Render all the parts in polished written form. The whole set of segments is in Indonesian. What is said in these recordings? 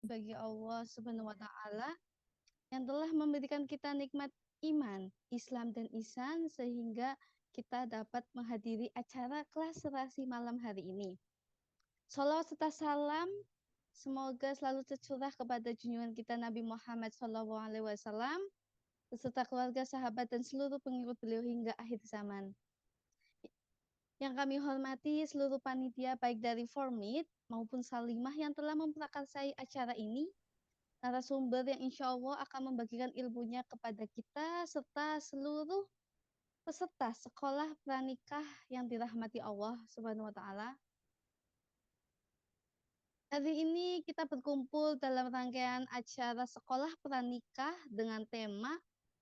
bagi Allah Subhanahu wa taala yang telah memberikan kita nikmat iman, Islam dan ihsan sehingga kita dapat menghadiri acara kelas serasi malam hari ini. Shalawat serta salam semoga selalu tercurah kepada junjungan kita Nabi Muhammad SAW beserta keluarga, sahabat dan seluruh pengikut beliau hingga akhir zaman. Yang kami hormati seluruh panitia baik dari Formit maupun Salimah yang telah memprakarsai acara ini, narasumber yang insya Allah akan membagikan ilmunya kepada kita serta seluruh peserta sekolah pranikah yang dirahmati Allah Subhanahu wa taala. Hari ini kita berkumpul dalam rangkaian acara sekolah pranikah dengan tema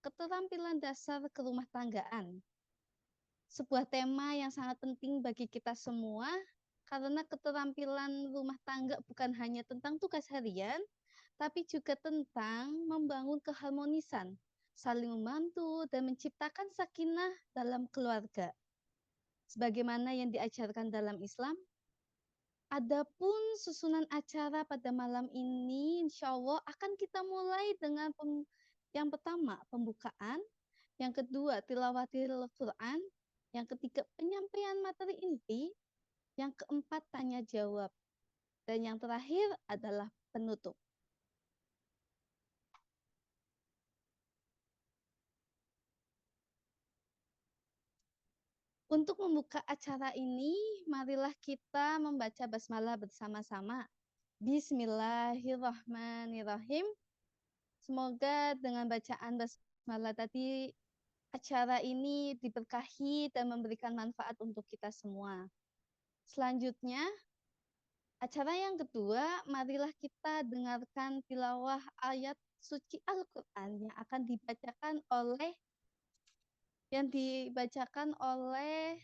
keterampilan dasar kerumah tanggaan. Sebuah tema yang sangat penting bagi kita semua karena keterampilan rumah tangga bukan hanya tentang tugas harian, tapi juga tentang membangun keharmonisan, saling membantu, dan menciptakan sakinah dalam keluarga. Sebagaimana yang diajarkan dalam Islam, adapun susunan acara pada malam ini, insya Allah akan kita mulai dengan yang pertama, pembukaan, yang kedua, tilawatil Quran, yang ketiga, penyampaian materi inti, yang keempat, tanya jawab, dan yang terakhir adalah penutup. Untuk membuka acara ini, marilah kita membaca basmalah bersama-sama. Bismillahirrahmanirrahim. Semoga dengan bacaan basmalah tadi, acara ini diberkahi dan memberikan manfaat untuk kita semua. Selanjutnya, acara yang kedua, marilah kita dengarkan tilawah ayat suci Al-Quran yang dibacakan oleh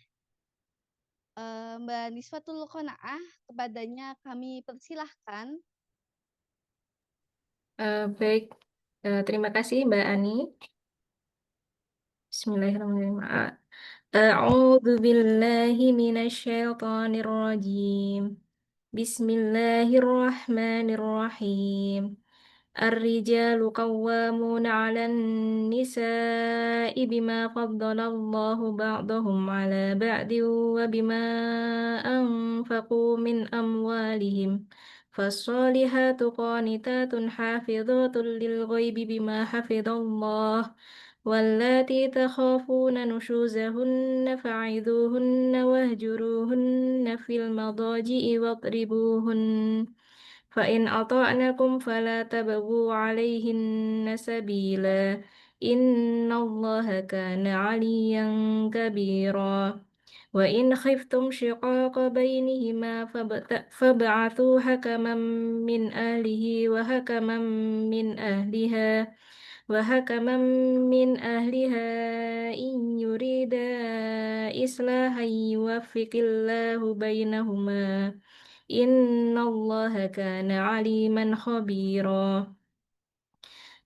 Mbak Niswatul Qanaah. Kepadanya kami persilahkan. Baik, terima kasih Mbak Ani. Bismillahirrahmanirrahim. A'udzu billahi minasyaitonir rajim. Bismillahirrahmanirrahim. Ar-rijalu qawwamuna 'alan nisa'i bima faddalallahu ba'dahum 'ala ba'din wa bima anfaqu min amwalihim. فالصالحات قانتات حافظات للغيب بما حفظ الله واللاتي تخافون نشوزهن فعظوهن واهجروهن في المضاجع واضربوهن فإن أطعنكم فلا تبغوا عليهن سبيلا إن الله كان عليا كبيرا وإن خفتم شقاق بينهما فابعثوا حكما من أهله وحكما من أهلها إن يريدا إصلاحا يوفق الله بينهما إن الله كان عليما خبيرا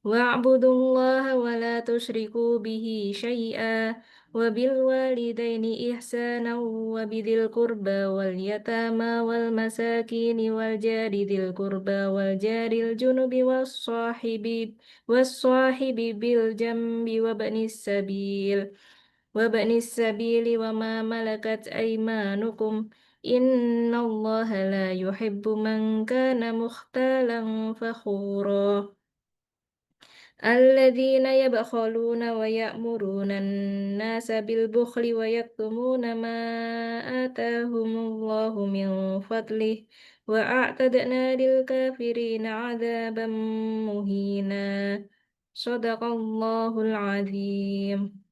واعبدوا الله ولا تشركوا به شيئا وبالوالدين إحسانا وبذي القربى واليتامى والمساكين والجار ذي القربى والجار الجنب والصاحب بالجنب وابن السبيل وما ملكت أيمانكم إن الله لا يحب من كان مختالا فخورا الذين يبخلون ويأمرون الناس بالبخل ويكتمون ما آتاهم الله من فضله وأعتدنا للكافرين عذابا مهينا صدق الله العظيم.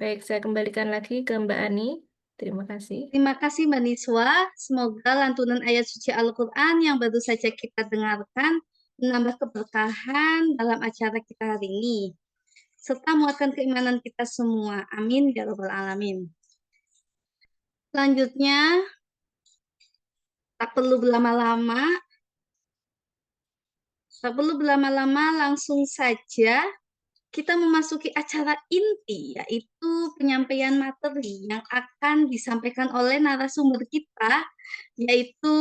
Baik, saya kembalikan lagi ke Mbak Ani. Terima kasih. Terima kasih Mbak Niswa. Semoga lantunan ayat suci Al-Quran yang baru saja kita dengarkan menambah keberkahan dalam acara kita hari ini, serta menguatkan keimanan kita semua. Amin ya rabbal alamin. Selanjutnya, tak perlu berlama-lama, langsung saja kita memasuki acara inti, yaitu penyampaian materi yang akan disampaikan oleh narasumber kita, yaitu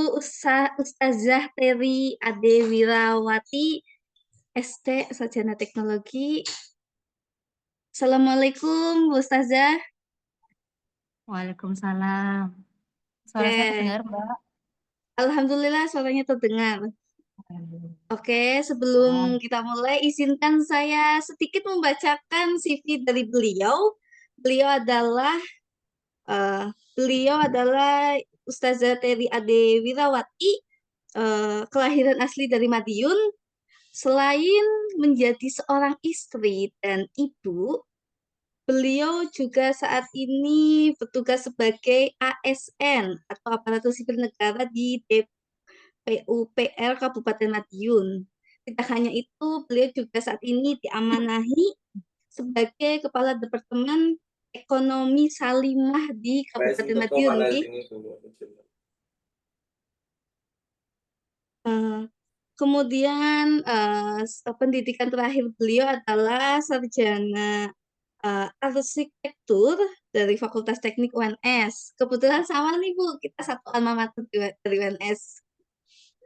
Ustazah Terry Ade Wirawati, ST Sarjana Teknologi. Assalamualaikum, Bu Ustazah. Waalaikumsalam. Suara saya Oke, terdengar, Mbak? Alhamdulillah suaranya terdengar. Oke, Ah, sebelum kita mulai, izinkan saya sedikit membacakan CV dari beliau. Beliau adalah eh, beliau adalah Ustazah Terry Ade Wirawati, kelahiran asli dari Madiun. Selain menjadi seorang istri dan ibu, beliau juga saat ini bertugas sebagai ASN atau aparatur sipil negara di PUPR Kabupaten Madiun. Tidak hanya itu, beliau juga saat ini diamanahi sebagai Kepala Departemen Ekonomi Salimah di Kabupaten Madiun. Nggih. Eh, Kemudian pendidikan terakhir beliau adalah sarjana arsitektur dari Fakultas Teknik UNS. Kebetulan sama nih Bu, kita satu alma mater dari UNS.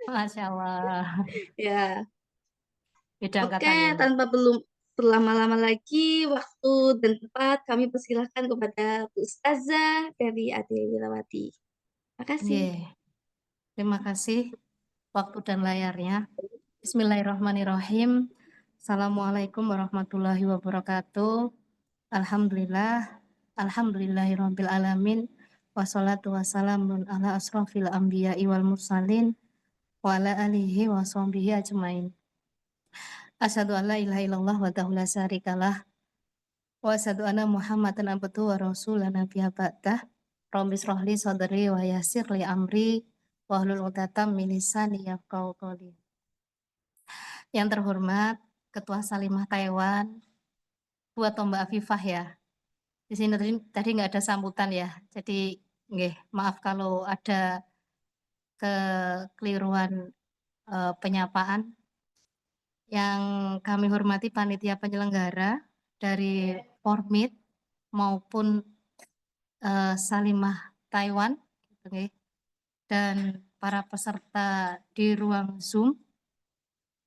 Masya Allah. Ya, Beda oke, angkatan ya, Mbak? tanpa belum berlama-lama lagi, waktu dan tempat kami persilahkan kepada Bu Ustazah Ferry Ade Wirawati. Makasih. Nggih. Terima kasih waktu dan layarnya. Bismillahirrahmanirrahim. Assalamualaikum warahmatullahi wabarakatuh. Alhamdulillah. Alhamdulillahirabbil alamin. Wassalatu wassalamun ala asrofil anbiya'i wal mursalin wa ala alihi wa sahbihi ajmain. Asyhadu an la ilaha illallah wa la syarikalah wa asyhadu anna Muhammadan abduhu wa rasuluhu nabiyya ba'dah. Rabbi shrah li sadri wa yassir li amri wa hlul 'uqdatam min lisani yafqahu qawli. Yang terhormat Ketua Salimah Taiwan, buat Mbak Afifah ya. Di sini tadi nggak ada sambutan ya. Jadi nggih, maaf kalau ada kekeliruan penyapaan. Yang kami hormati panitia penyelenggara dari Formit maupun Salimah Taiwan, gitu, nggih, dan para peserta di ruang Zoom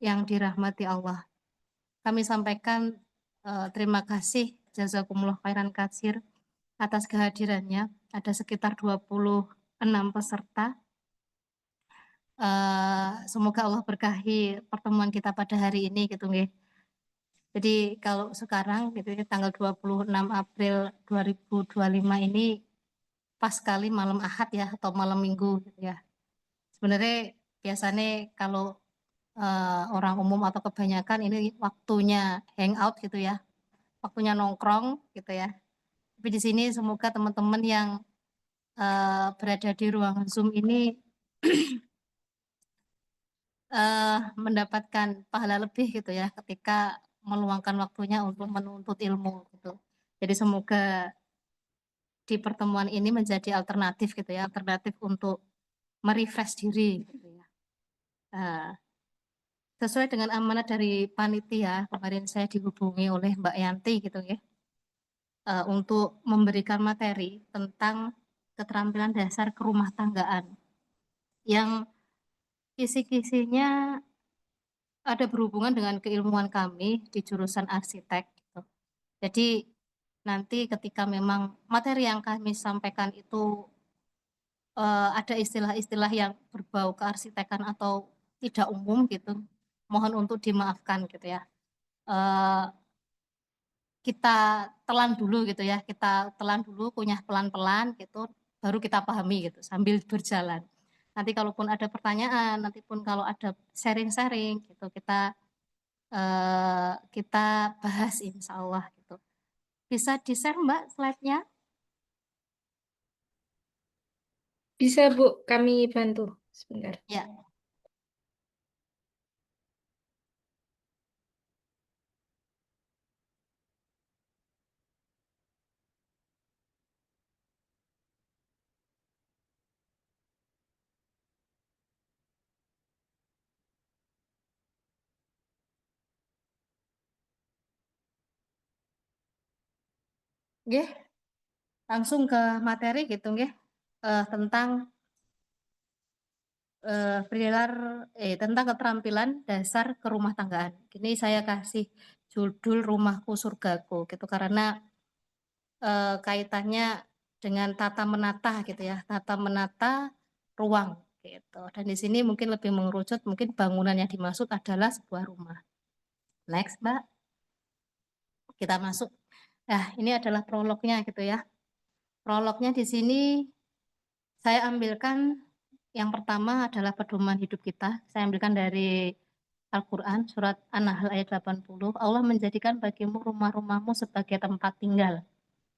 yang dirahmati Allah. Kami sampaikan terima kasih jazakumullah khairan katsir atas kehadirannya. Ada sekitar 26 peserta. Semoga Allah berkahi pertemuan kita pada hari ini gitu nggih. Jadi kalau sekarang gitu ya tanggal 26 April 2025 ini pas sekali malam Ahad ya atau malam Minggu gitu ya. Sebenarnya biasanya kalau orang umum atau kebanyakan ini waktunya hangout gitu ya, waktunya nongkrong gitu ya. Tapi di sini semoga teman-teman yang berada di ruang Zoom ini mendapatkan pahala lebih gitu ya ketika meluangkan waktunya untuk menuntut ilmu gitu. Jadi semoga di pertemuan ini menjadi alternatif gitu ya, alternatif untuk merefresh diri gitu ya. Sesuai dengan amanat dari panitia, kemarin saya dihubungi oleh Mbak Yanti gitu ya, untuk memberikan materi tentang keterampilan dasar kerumah tanggaan yang kisi-kisinya ada berhubungan dengan keilmuan kami di jurusan arsitek gitu. Jadi nanti ketika memang materi yang kami sampaikan itu ada istilah-istilah yang berbau kearsitekan atau tidak umum gitu, mohon untuk dimaafkan gitu ya. Eh, kita telan dulu gitu ya, kita telan dulu, kunyah pelan-pelan gitu, baru kita pahami gitu sambil berjalan. Nanti kalaupun ada pertanyaan, nanti pun kalau ada sharing-sharing gitu, kita bahas insya Allah gitu. Bisa di-share Mbak slide-nya? Bisa, Bu, kami bantu sebentar. Ya, Nggih, langsung ke materi gitu nggih, tentang tentang keterampilan dasar kerumah tanggaan. Ini saya kasih judul Rumahku Surgaku gitu karena kaitannya dengan tata menata gitu ya, tata menata ruang gitu. Dan di sini mungkin lebih mengerucut, mungkin bangunan yang dimaksud adalah sebuah rumah. Next, Mbak. Kita masuk. Nah, ini adalah prolognya gitu ya. Prolognya di sini saya ambilkan yang pertama adalah pedoman hidup kita. Saya ambilkan dari Al-Quran, surat An-Nahl ayat 80. Allah menjadikan bagimu rumah-rumahmu sebagai tempat tinggal.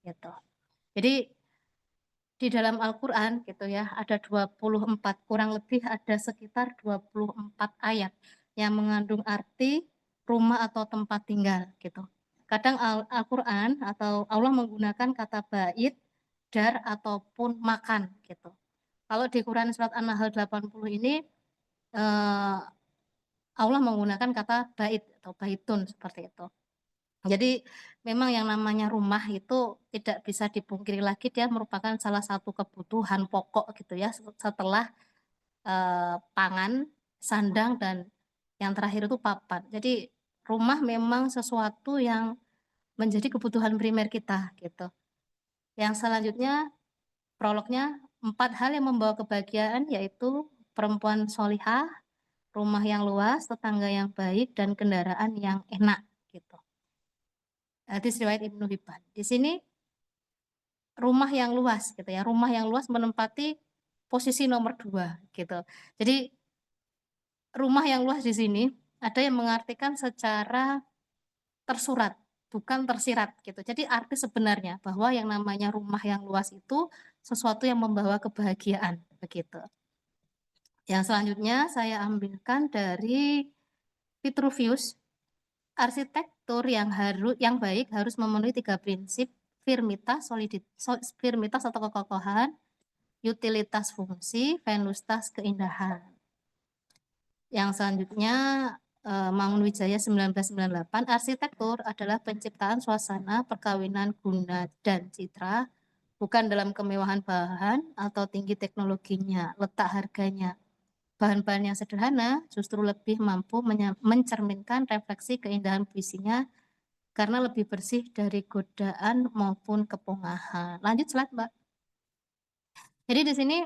Gitu. Jadi di dalam Al-Quran gitu ya, ada 24, kurang lebih ada sekitar 24 ayat yang mengandung arti rumah atau tempat tinggal gitu. Kadang Al-Quran atau Allah menggunakan kata bait, dar ataupun makan gitu. Kalau di Quran surat An-Nahl 80 ini eh, Allah menggunakan kata bait atau baitun seperti itu. Jadi memang yang namanya rumah itu tidak bisa dipungkiri lagi dia merupakan salah satu kebutuhan pokok gitu ya setelah pangan, sandang dan yang terakhir itu papan. Jadi rumah memang sesuatu yang menjadi kebutuhan primer kita gitu. Yang selanjutnya prolognya 4 hal yang membawa kebahagiaan yaitu perempuan solihah, rumah yang luas, tetangga yang baik dan kendaraan yang enak gitu. Hadis riwayat Ibnu Hibban. Di sini rumah yang luas gitu ya. Rumah yang luas menempati posisi nomor 2 gitu. Jadi rumah yang luas di sini ada yang mengartikan secara tersurat, bukan tersirat gitu. Jadi arti sebenarnya bahwa yang namanya rumah yang luas itu sesuatu yang membawa kebahagiaan begitu. Yang selanjutnya saya ambilkan dari Vitruvius. Arsitektur yang baik harus memenuhi 3 prinsip: firmitas atau kekokohan, utilitas fungsi, venusitas keindahan. Yang selanjutnya Mangunwijaya 1998, arsitektur adalah penciptaan suasana perkawinan guna dan citra, bukan dalam kemewahan bahan atau tinggi teknologinya, letak harganya. Bahan-bahan yang sederhana justru lebih mampu mencerminkan refleksi keindahan puisinya karena lebih bersih dari godaan maupun kepungahan. Lanjut slide, Mbak. Jadi di sini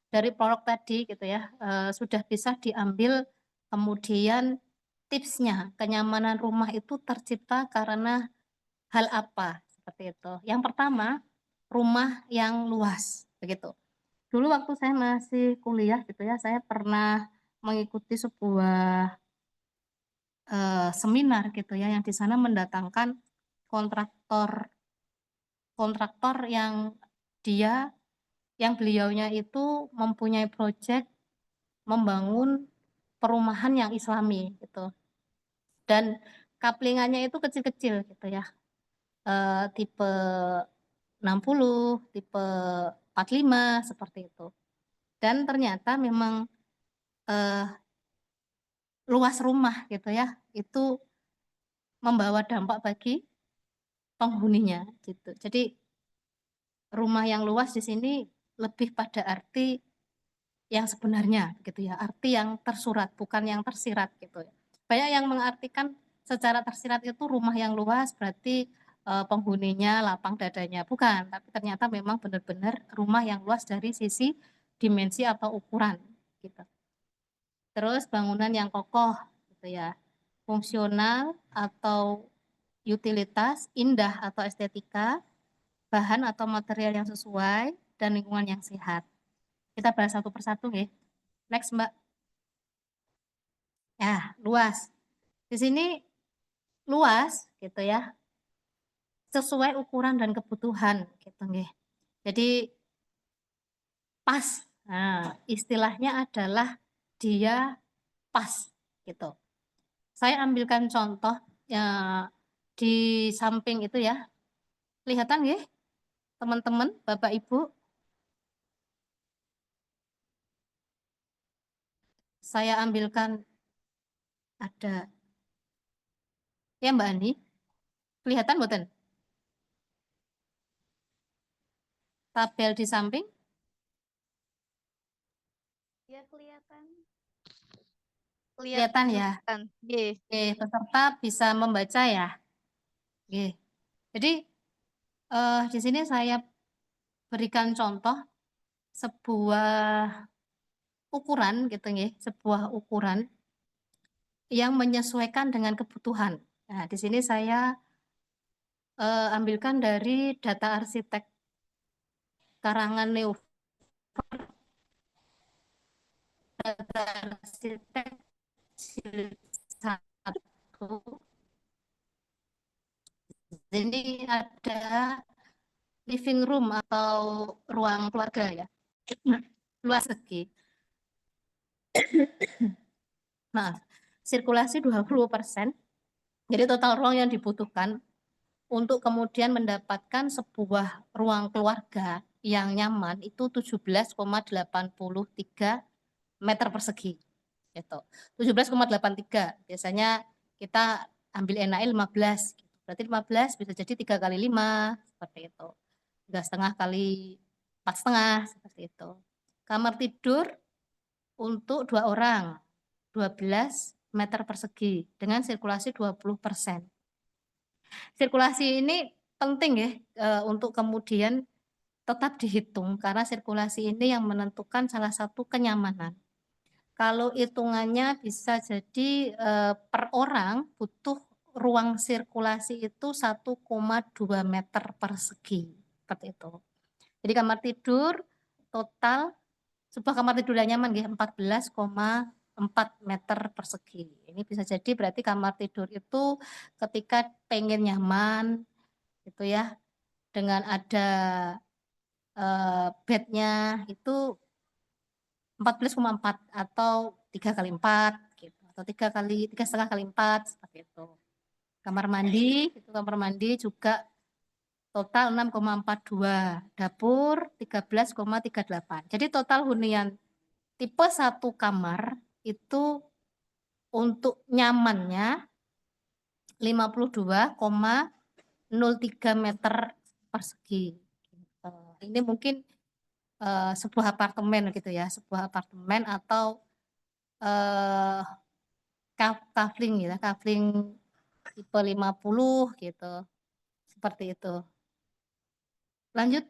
dari prolog tadi gitu ya, sudah bisa diambil kemudian tipsnya. Kenyamanan rumah itu tercipta karena hal apa? Seperti itu. Yang pertama, rumah yang luas, begitu. Dulu waktu saya masih kuliah gitu ya, saya pernah mengikuti sebuah seminar gitu ya, yang di sana mendatangkan kontraktor yang beliaunya itu mempunyai proyek membangun perumahan yang islami gitu. Dan kaplingannya itu kecil-kecil gitu ya. Tipe 60, tipe 45 seperti itu. Dan ternyata memang luas rumah gitu ya, itu membawa dampak bagi penghuninya gitu. Jadi rumah yang luas di sini lebih pada arti yang sebenarnya gitu ya, arti yang tersurat bukan yang tersirat gitu ya. Banyak yang mengartikan secara tersirat itu rumah yang luas berarti penghuninya lapang dadanya, bukan, tapi ternyata memang benar-benar rumah yang luas dari sisi dimensi atau ukuran gitu. Terus bangunan yang kokoh gitu ya, fungsional atau utilitas, indah atau estetika, bahan atau material yang sesuai dan lingkungan yang sehat. Kita bahas satu persatu ya. Next, Mbak. Ya, luas. Di sini luas gitu ya, sesuai ukuran dan kebutuhan gitu nggih. Jadi pas. Nah, istilahnya adalah dia pas gitu. Saya ambilkan contoh ya, di samping itu ya. Kelihatan nggih, teman-teman, Bapak Ibu? Saya ambilkan ada ya Mbak Andi. Kelihatan mboten? tabel di samping? Ya, kelihatan. Kelihatan ya? Kelihatan. Nggih. Oke, peserta bisa membaca ya? Oke. Jadi di sini saya berikan contoh sebuah ukuran gitu nggih, sebuah ukuran yang menyesuaikan dengan kebutuhan. Nah, di sini saya ambilkan dari data arsitek karangan Neo, data arsitek jilid 1. Ini ada living room atau ruang keluarga ya, luas segi. Nah, sirkulasi 20%, jadi total ruang yang dibutuhkan untuk kemudian mendapatkan sebuah ruang keluarga yang nyaman itu 17,83 meter persegi. Gitu. 17,83. Biasanya kita ambil NaI 15. Berarti 15 bisa jadi 3 kali 5, seperti itu. 3,5 kali 4,5, seperti itu. Kamar tidur untuk 2 orang, 12 meter persegi dengan sirkulasi 20%. Sirkulasi ini penting ya untuk kemudian tetap dihitung karena sirkulasi ini yang menentukan salah satu kenyamanan. Kalau hitungannya bisa jadi per orang butuh ruang sirkulasi itu 1,2 meter persegi, seperti itu. Jadi kamar tidur total sebuah kamar tidur yang nyaman nggih 14,4 meter persegi. Ini bisa jadi berarti kamar tidur itu ketika pengen nyaman gitu ya, dengan ada bednya itu 14,4 atau 3 kali 4 gitu, atau 3,5 kali 4 seperti itu. Kamar mandi juga total 6,42, dapur 13,38. Jadi total hunian tipe 1 kamar itu untuk nyamannya 52,03 meter persegi. Gitu. Ini mungkin sebuah apartemen gitu ya, sebuah apartemen atau kafling gitu, kafling tipe 50 gitu, seperti itu. Lanjut.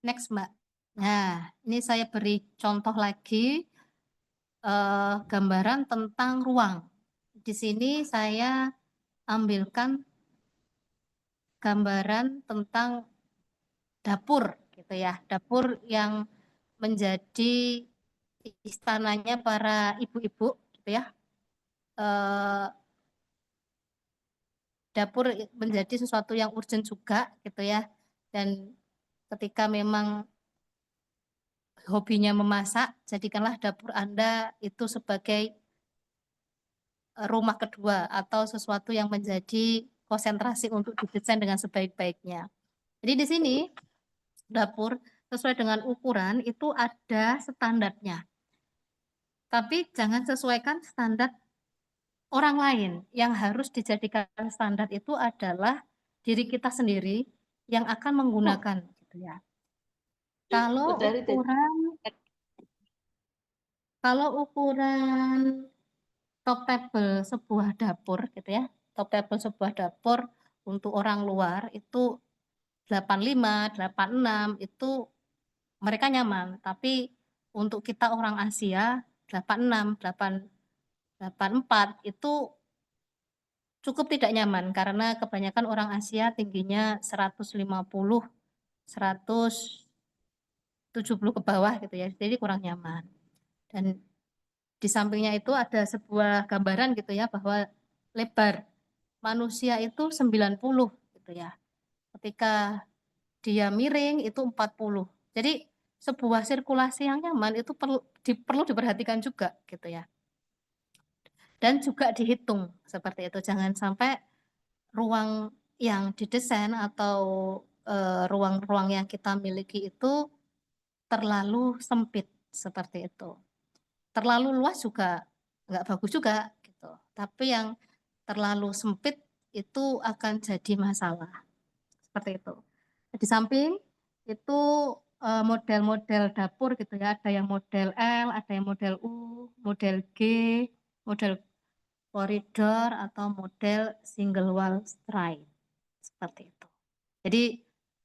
Next, Mbak. Nah, ini saya beri contoh lagi gambaran tentang ruang. Di sini saya ambilkan gambaran tentang dapur gitu ya, dapur yang menjadi istananya para ibu-ibu gitu ya. Dapur menjadi sesuatu yang urgent juga gitu ya. Dan ketika memang hobinya memasak, jadikanlah dapur Anda itu sebagai rumah kedua atau sesuatu yang menjadi konsentrasi untuk didesain dengan sebaik-baiknya. Jadi di sini dapur sesuai dengan ukuran itu ada standarnya. Tapi jangan sesuaikan standar orang lain. Yang harus dijadikan standar itu adalah diri kita sendiri yang akan menggunakan gitu ya. Kalau ukuran top table sebuah dapur gitu ya, top table sebuah dapur untuk orang luar itu 85, 86 itu mereka nyaman, tapi untuk kita orang Asia 86, 84 itu cukup tidak nyaman karena kebanyakan orang Asia tingginya 150, 170 ke bawah gitu ya, jadi kurang nyaman. Dan di sampingnya itu ada sebuah gambaran gitu ya bahwa lebar manusia itu 90 gitu ya. Ketika dia miring itu 40. Jadi sebuah sirkulasi yang nyaman itu perlu diperhatikan juga gitu ya. Dan juga dihitung seperti itu. Jangan sampai ruang yang didesain atau ruang-ruang yang kita miliki itu terlalu sempit seperti itu. Terlalu luas juga nggak bagus juga gitu. Tapi yang terlalu sempit itu akan jadi masalah. Seperti itu. Di samping itu model-model dapur gitu ya, ada yang model L, ada yang model U, model G, model koridor atau model single wall stripe. Seperti itu. Jadi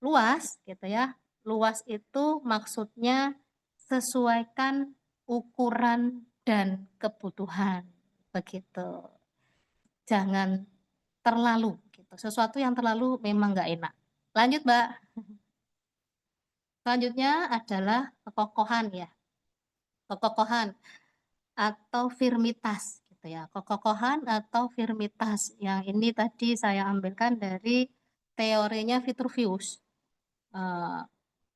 luas gitu ya. Luas itu maksudnya sesuaikan ukuran dan kebutuhan. Begitu. Jangan terlalu gitu. Sesuatu yang terlalu memang nggak enak. Lanjut, Mbak. Selanjutnya adalah kekokohan ya. Kekokohan atau firmitas gitu ya. Kekokohan atau firmitas. Yang ini tadi saya ambilkan dari teorinya Vitruvius. Eh,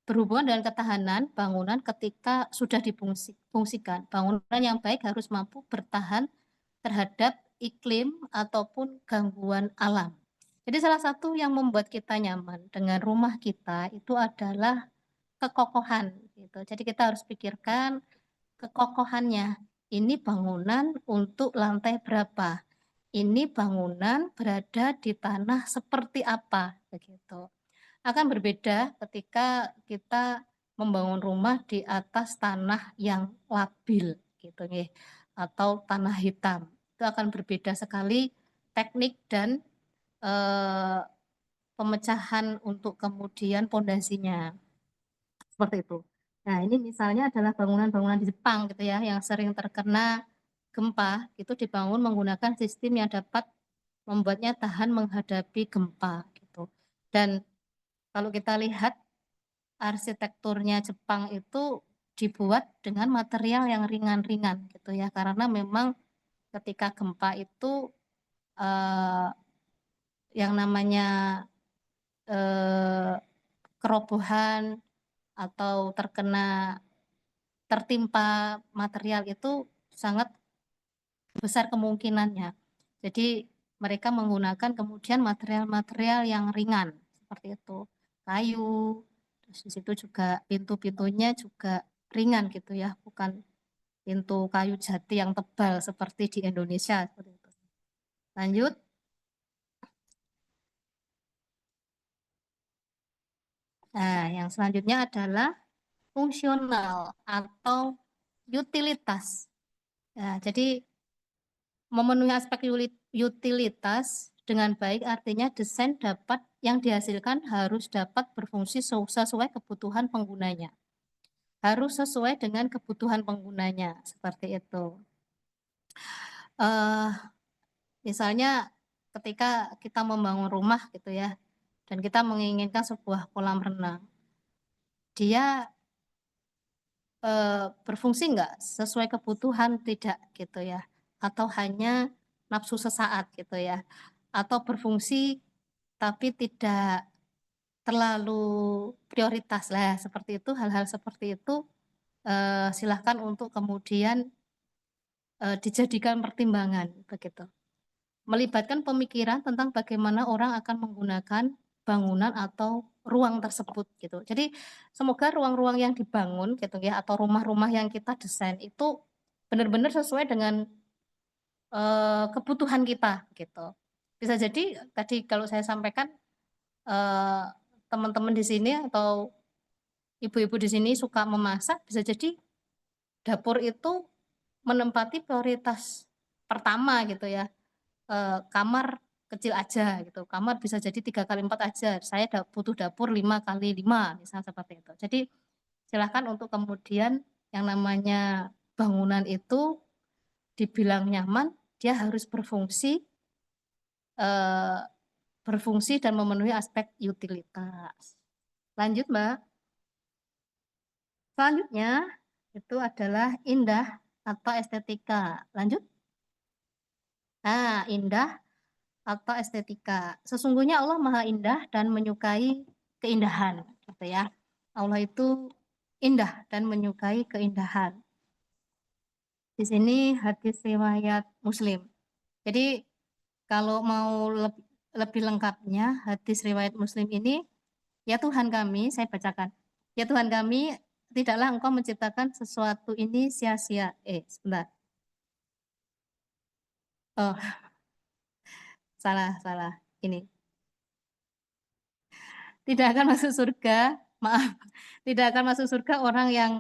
berhubungan dengan ketahanan bangunan ketika sudah difungsikan. Bangunan yang baik harus mampu bertahan terhadap iklim ataupun gangguan alam. Jadi salah satu yang membuat kita nyaman dengan rumah kita itu adalah kekokohan gitu. Jadi kita harus pikirkan kekokohannya. Ini bangunan untuk lantai berapa? Ini bangunan berada di tanah seperti apa begitu. Akan berbeda ketika kita membangun rumah di atas tanah yang labil gitu nggih atau tanah hitam. Itu akan berbeda sekali teknik dan pemecahan untuk kemudian pondasinya. Seperti itu. Nah, ini misalnya adalah bangunan-bangunan di Jepang gitu ya, yang sering terkena gempa, itu dibangun menggunakan sistem yang dapat membuatnya tahan menghadapi gempa gitu. Dan kalau kita lihat arsitekturnya Jepang itu dibuat dengan material yang ringan-ringan gitu ya, karena memang ketika gempa itu eh, yang namanya eh, kerobohan atau tertimpa material itu sangat besar kemungkinannya. Jadi mereka menggunakan kemudian material-material yang ringan seperti itu, kayu, terus di situ juga pintu-pintunya juga ringan gitu ya, bukan pintu kayu jati yang tebal seperti di Indonesia seperti itu. Lanjut. Nah, yang selanjutnya adalah fungsional atau utilitas. Nah, jadi memenuhi aspek utilitas dengan baik artinya desain yang dihasilkan harus dapat berfungsi sesuai kebutuhan penggunanya. Harus sesuai dengan kebutuhan penggunanya, seperti itu. Misalnya ketika kita membangun rumah gitu ya, dan kita menginginkan sebuah kolam renang, dia berfungsi enggak sesuai kebutuhan tidak gitu ya, atau hanya nafsu sesaat gitu ya, atau berfungsi tapi tidak terlalu prioritas lah seperti itu, hal-hal seperti itu silahkan untuk kemudian dijadikan pertimbangan begitu. Melibatkan pemikiran tentang bagaimana orang akan menggunakan bangunan atau ruang tersebut gitu. Jadi semoga ruang-ruang yang dibangun gitu ya atau rumah-rumah yang kita desain itu benar-benar sesuai dengan kebutuhan kita gitu. Bisa jadi tadi kalau saya sampaikan teman-teman di sini atau ibu-ibu di sini suka memasak, bisa jadi dapur itu menempati prioritas pertama gitu ya. Kamar kecil aja gitu. Kamar bisa jadi 3x4 aja. Saya butuh dapur 5x5 misalnya seperti itu. Jadi silahkan untuk kemudian yang namanya bangunan itu dibilang nyaman, dia harus berfungsi dan memenuhi aspek utilitas. Lanjut, Mbak. Selanjutnya itu adalah indah atau estetika. Lanjut. Nah, indah atau estetika. Sesungguhnya Allah Maha Indah dan menyukai keindahan, gitu ya. Allah itu indah dan menyukai keindahan. Di sini hadis riwayat Muslim. Jadi kalau mau lebih lengkapnya hadis riwayat Muslim ini, ya Tuhan kami, saya bacakan. Ya Tuhan kami, tidaklah Engkau menciptakan sesuatu ini sia-sia. Sebentar. Oh, salah. ini. Tidak akan masuk surga, maaf, tidak akan masuk surga orang yang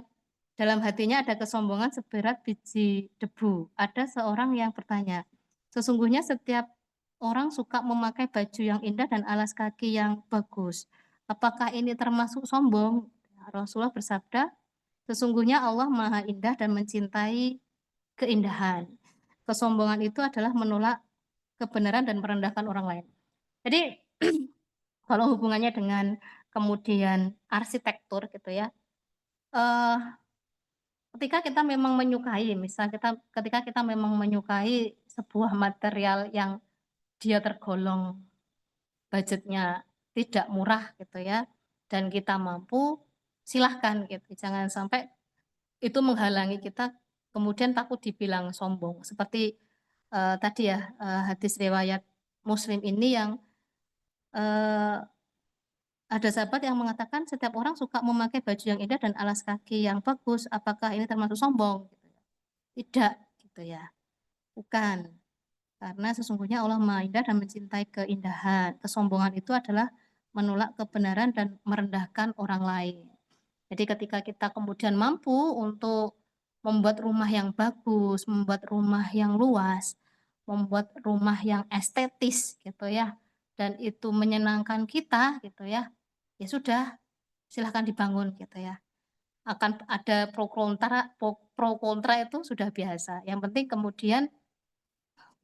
dalam hatinya ada kesombongan seberat biji debu. Ada seorang yang bertanya, sesungguhnya setiap orang suka memakai baju yang indah dan alas kaki yang bagus. Apakah ini termasuk sombong? Rasulullah bersabda, sesungguhnya Allah Maha Indah dan mencintai keindahan. Kesombongan itu adalah menolak kebenaran dan merendahkan orang lain. Jadi kalau hubungannya dengan kemudian arsitektur gitu ya, eh, ketika kita memang menyukai, misal ketika kita memang menyukai sebuah material yang dia tergolong budgetnya tidak murah gitu ya, dan kita mampu, silahkan gitu. Jangan sampai itu menghalangi kita kemudian takut dibilang sombong. Seperti tadi ya hadis riwayat Muslim ini yang ada sahabat yang mengatakan setiap orang suka memakai baju yang indah dan alas kaki yang bagus. Apakah ini termasuk sombong? Tidak, gitu ya. Bukan. Karena sesungguhnya Allah Maha Indah dan mencintai keindahan. Kesombongan itu adalah menolak kebenaran dan merendahkan orang lain. Jadi ketika kita kemudian mampu untuk membuat rumah yang bagus, membuat rumah yang luas, membuat rumah yang estetis gitu ya, dan itu menyenangkan kita gitu ya, ya sudah, silahkan dibangun gitu ya. Akan ada pro kontra itu sudah biasa. Yang penting kemudian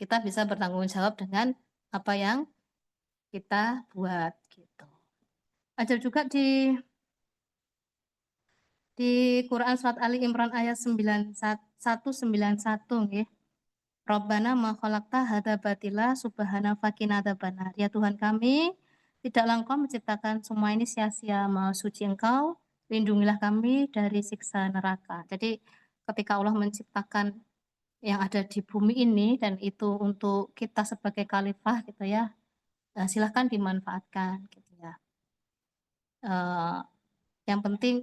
kita bisa bertanggung jawab dengan apa yang kita buat gitu. Ada juga di Quran surat Ali Imran ayat 191 nggih. Rabbana ma khalaqta hadza batila subhana faqina adzabannar. Ya Tuhan kami, tidaklah Engkau menciptakan semua ini sia-sia, Maha suci Engkau, lindungilah kami dari siksa neraka. Jadi ketika Allah menciptakan yang ada di bumi ini dan itu untuk kita sebagai khalifah gitu ya, silahkan dimanfaatkan gitu ya. Yang penting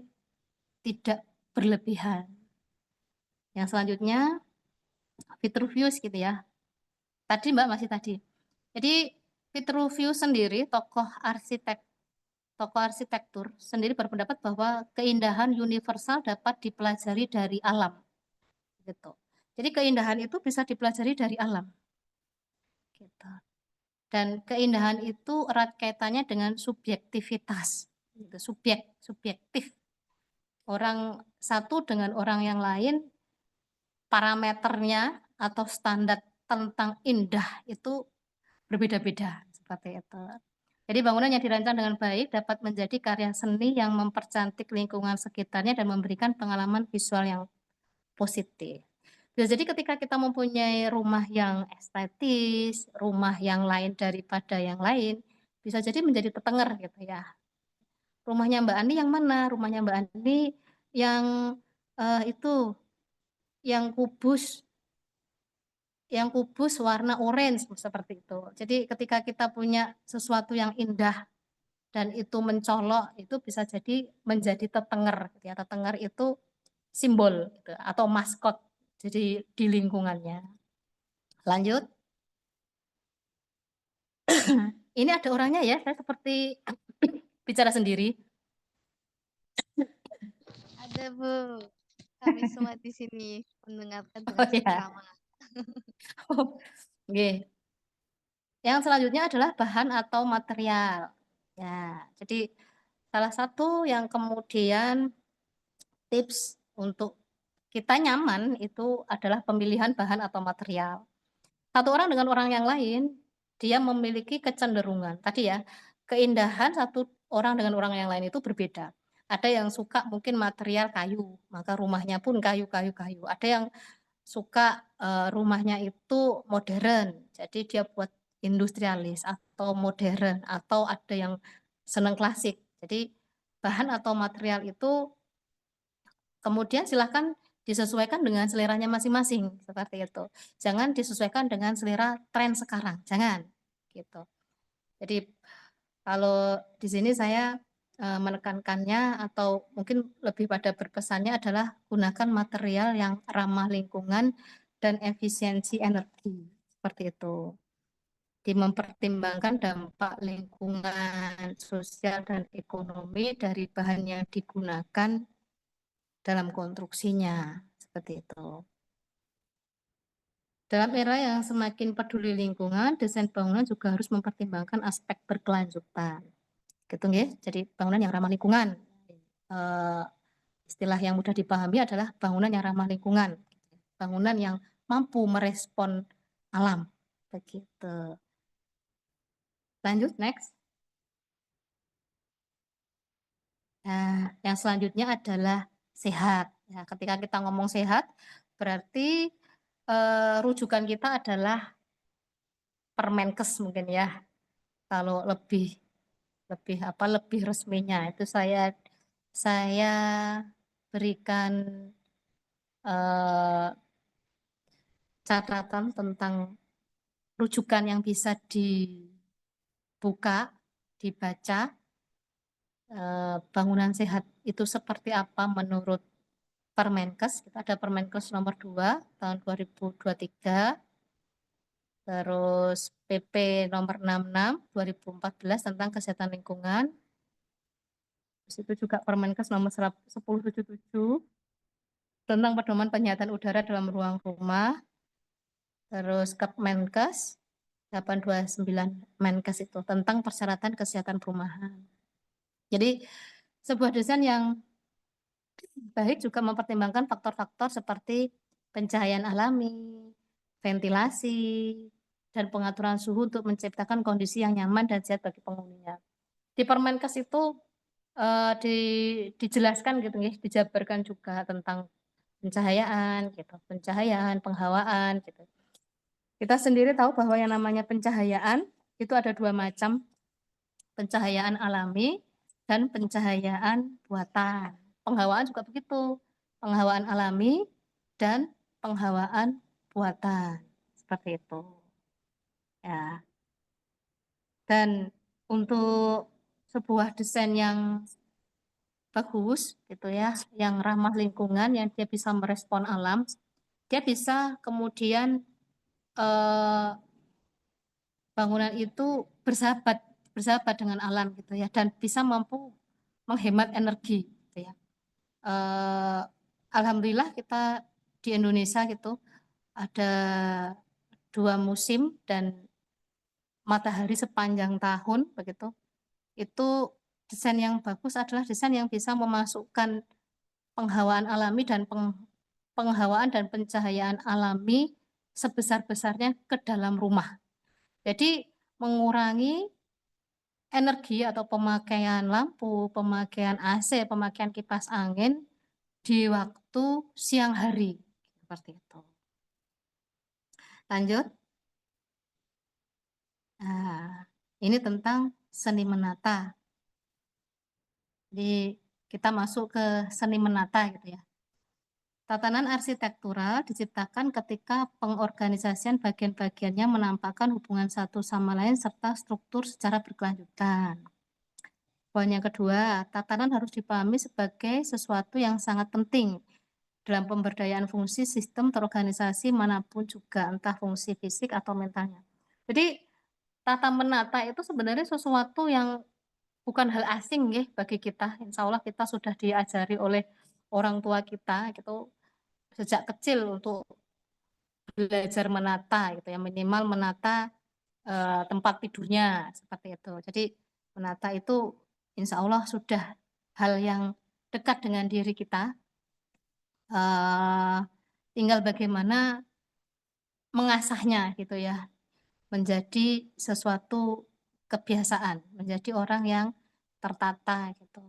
tidak berlebihan. Yang selanjutnya Vitruvius gitu ya. Tadi Mbak masih tadi. Jadi Vitruvius sendiri tokoh arsitektur sendiri berpendapat bahwa keindahan universal dapat dipelajari dari alam. Gitu. Jadi keindahan itu bisa dipelajari dari alam. Gitu. Dan keindahan itu erat kaitannya dengan subjektivitas. Gitu. Subjektif. Orang satu dengan orang yang lain parameternya atau standar tentang indah itu berbeda-beda seperti itu. Jadi bangunan yang dirancang dengan baik dapat menjadi karya seni yang mempercantik lingkungan sekitarnya dan memberikan pengalaman visual yang positif. Jadi ketika kita mempunyai rumah yang estetis, rumah yang lain daripada yang lain, bisa jadi menjadi tetenger gitu ya. Rumahnya Mbak Ani yang mana? Rumahnya Mbak Ani yang itu yang kubus warna orange seperti itu. Jadi ketika kita punya sesuatu yang indah dan itu mencolok, itu bisa jadi menjadi tetenger. Ya, tetenger itu simbol gitu, atau maskot jadi di lingkungannya. Lanjut. Ini ada orangnya ya, saya seperti bicara sendiri. Ada Bu, kami semua di sini mendengarkan dengan Oh ya. seksama. Oke. Yang selanjutnya adalah bahan atau material. Ya, jadi salah satu yang kemudian tips untuk kita nyaman itu adalah pemilihan bahan atau material. Satu orang dengan orang yang lain, dia memiliki kecenderungan. Tadi ya, keindahan satu orang dengan orang yang lain itu berbeda. Ada yang suka mungkin material kayu, maka rumahnya pun kayu. Ada yang suka rumahnya itu modern, jadi dia buat industrialis atau modern, atau ada yang senang klasik. Jadi bahan atau material itu kemudian silahkan disesuaikan dengan seleranya masing-masing, seperti itu. Jangan disesuaikan dengan selera tren sekarang, jangan gitu. Jadi kalau di sini saya menekankannya atau mungkin lebih pada berpesannya adalah gunakan material yang ramah lingkungan dan efisiensi energi, seperti itu. mempertimbangkan dampak lingkungan, sosial, dan ekonomi dari bahan yang digunakan dalam konstruksinya. Seperti itu. Dalam era yang semakin peduli lingkungan, desain bangunan juga harus mempertimbangkan aspek berkelanjutan. Gitu nggih. Jadi bangunan yang ramah lingkungan. Istilah yang mudah dipahami adalah bangunan yang ramah lingkungan. Bangunan yang mampu merespon alam. Begitu. Lanjut, next. Nah, yang selanjutnya adalah sehat. Ya, ketika kita ngomong sehat, berarti rujukan kita adalah Permenkes mungkin ya. Kalau lebih resminya itu saya berikan catatan tentang rujukan yang bisa dibuka, dibaca. Bangunan sehat itu seperti apa menurut Permenkes. Kita ada Permenkes nomor 2 tahun 2023. Terus PP nomor 66 2014 tentang kesehatan lingkungan. Terus itu juga Permenkes nomor 1077 tentang pedoman penyihatan udara dalam ruang rumah. Terus Kepmenkes 829 Menkes itu tentang persyaratan kesehatan perumahan. Jadi sebuah desain yang baik juga mempertimbangkan faktor-faktor seperti pencahayaan alami, ventilasi, dan pengaturan suhu untuk menciptakan kondisi yang nyaman dan sehat bagi penghuninya. Di Permenkes itu dijelaskan gitu ya, dijabarkan juga tentang pencahayaan gitu, pencahayaan, penghawaan gitu. Kita sendiri tahu bahwa yang namanya pencahayaan itu ada 2 macam, pencahayaan alami dan pencahayaan buatan. Penghawaan juga begitu, penghawaan alami dan penghawaan buatan, seperti itu. Ya. Dan untuk sebuah desain yang bagus gitu ya, yang ramah lingkungan, yang dia bisa merespon alam, dia bisa kemudian bangunan itu bersahabat dengan alam gitu ya, dan bisa mampu menghemat energi gitu ya. Alhamdulillah kita di Indonesia gitu ada 2 musim dan matahari sepanjang tahun begitu. Itu desain yang bagus adalah desain yang bisa memasukkan penghawaan alami dan penghawaan dan pencahayaan alami sebesar-besarnya ke dalam rumah. Jadi mengurangi energi atau pemakaian lampu, pemakaian AC, pemakaian kipas angin di waktu siang hari. Seperti itu. Lanjut. Nah, ini tentang seni menata. Jadi kita masuk ke seni menata gitu ya. Tatanan arsitektural diciptakan ketika pengorganisasian bagian-bagiannya menampakkan hubungan satu sama lain serta struktur secara berkelanjutan. Poin yang kedua, tatanan harus dipahami sebagai sesuatu yang sangat penting dalam pemberdayaan fungsi sistem terorganisasi manapun juga, entah fungsi fisik atau mentalnya. Jadi tata menata itu sebenarnya sesuatu yang bukan hal asing ya bagi kita. Insya Allah kita sudah diajari oleh orang tua kita gitu sejak kecil untuk belajar menata gitu ya, minimal menata tempat tidurnya seperti itu. Jadi menata itu insya Allah sudah hal yang dekat dengan diri kita. Tinggal bagaimana mengasahnya gitu ya, menjadi sesuatu kebiasaan, menjadi orang yang tertata gitu.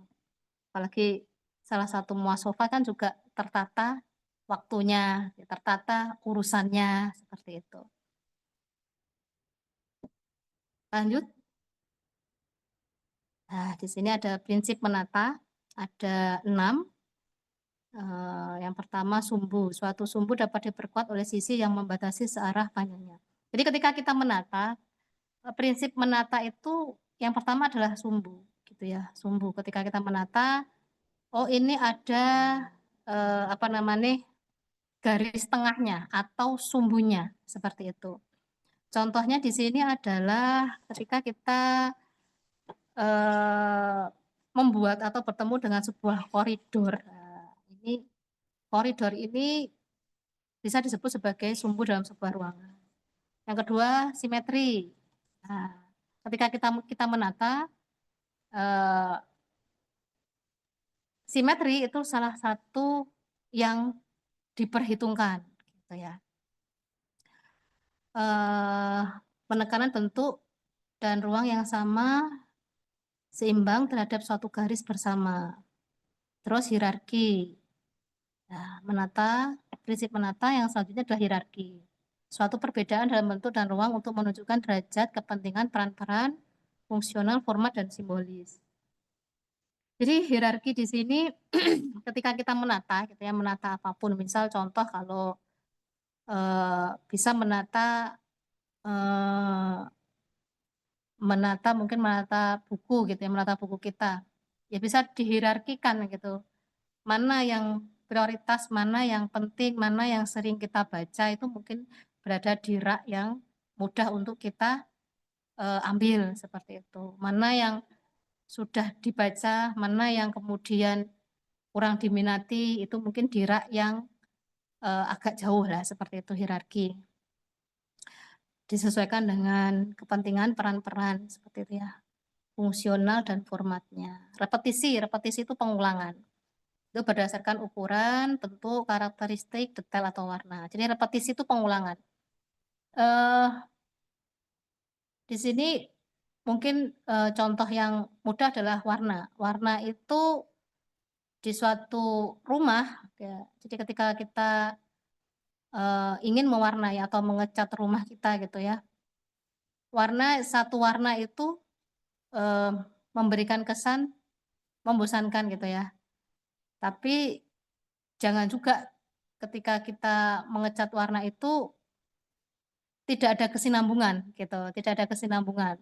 Apalagi salah satu muasofah kan juga tertata waktunya, tertata urusannya, seperti itu. Lanjut. Nah, di sini ada prinsip menata, ada 6. Yang pertama sumbu. Suatu sumbu dapat diperkuat oleh sisi yang membatasi searah panjangnya. Jadi ketika kita menata, prinsip menata itu yang pertama adalah sumbu, gitu ya. Sumbu. Ketika kita menata, oh ini ada apa namanya garis tengahnya atau sumbunya seperti itu. Contohnya di sini adalah ketika kita membuat atau bertemu dengan sebuah koridor. Nah, ini koridor ini bisa disebut sebagai sumbu dalam sebuah ruangan. Yang kedua, simetri. Nah, ketika kita menata, simetri itu salah satu yang diperhitungkan, gitu ya. Penekanan bentuk dan ruang yang sama seimbang terhadap suatu garis bersama. Terus hierarki. Nah, prinsip menata yang selanjutnya adalah hierarki. Suatu perbedaan dalam bentuk dan ruang untuk menunjukkan derajat, kepentingan, peran-peran, fungsional, format, dan simbolis. Jadi hierarki di sini ketika kita menata, gitu ya, menata apapun, misal contoh kalau bisa menata mungkin menata buku gitu ya, menata buku kita, ya bisa dihierarkikan gitu. Mana yang prioritas, mana yang penting, mana yang sering kita baca itu mungkin berada di rak yang mudah untuk kita ambil seperti itu. Mana yang sudah dibaca, mana yang kemudian kurang diminati, itu mungkin di rak yang agak jauh lah, seperti itu hierarki. Disesuaikan dengan kepentingan peran-peran seperti itu ya. Fungsional dan formatnya. Repetisi itu pengulangan. Itu berdasarkan ukuran, bentuk, karakteristik, detail atau warna. Jadi repetisi itu pengulangan. Di sini mungkin contoh yang mudah adalah warna. Warna itu di suatu rumah, ya, jadi ketika kita ingin mewarnai atau mengecat rumah kita gitu ya, satu warna itu memberikan kesan membosankan gitu ya. Tapi jangan juga ketika kita mengecat warna itu tidak ada kesinambungan gitu, tidak ada kesinambungan.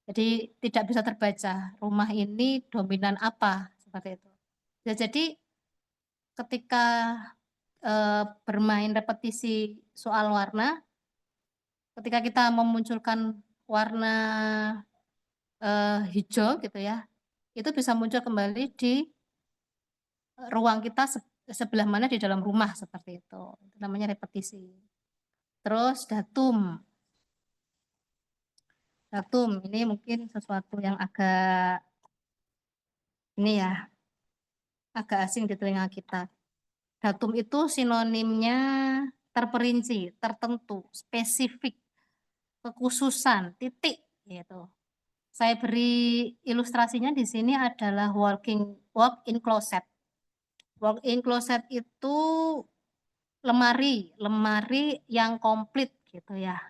Jadi tidak bisa terbaca rumah ini dominan apa seperti itu. Ya, jadi ketika bermain repetisi soal warna, ketika kita memunculkan warna hijau gitu ya, itu bisa muncul kembali di ruang kita sebelah mana di dalam rumah seperti itu. Itu namanya repetisi. Terus datum. Datum ini mungkin sesuatu yang agak ini ya, agak asing di telinga kita. Datum itu sinonimnya terperinci, tertentu, spesifik, kekhususan, titik gitu. Saya beri ilustrasinya di sini adalah walk-in closet. Walk-in closet itu lemari yang komplit gitu ya.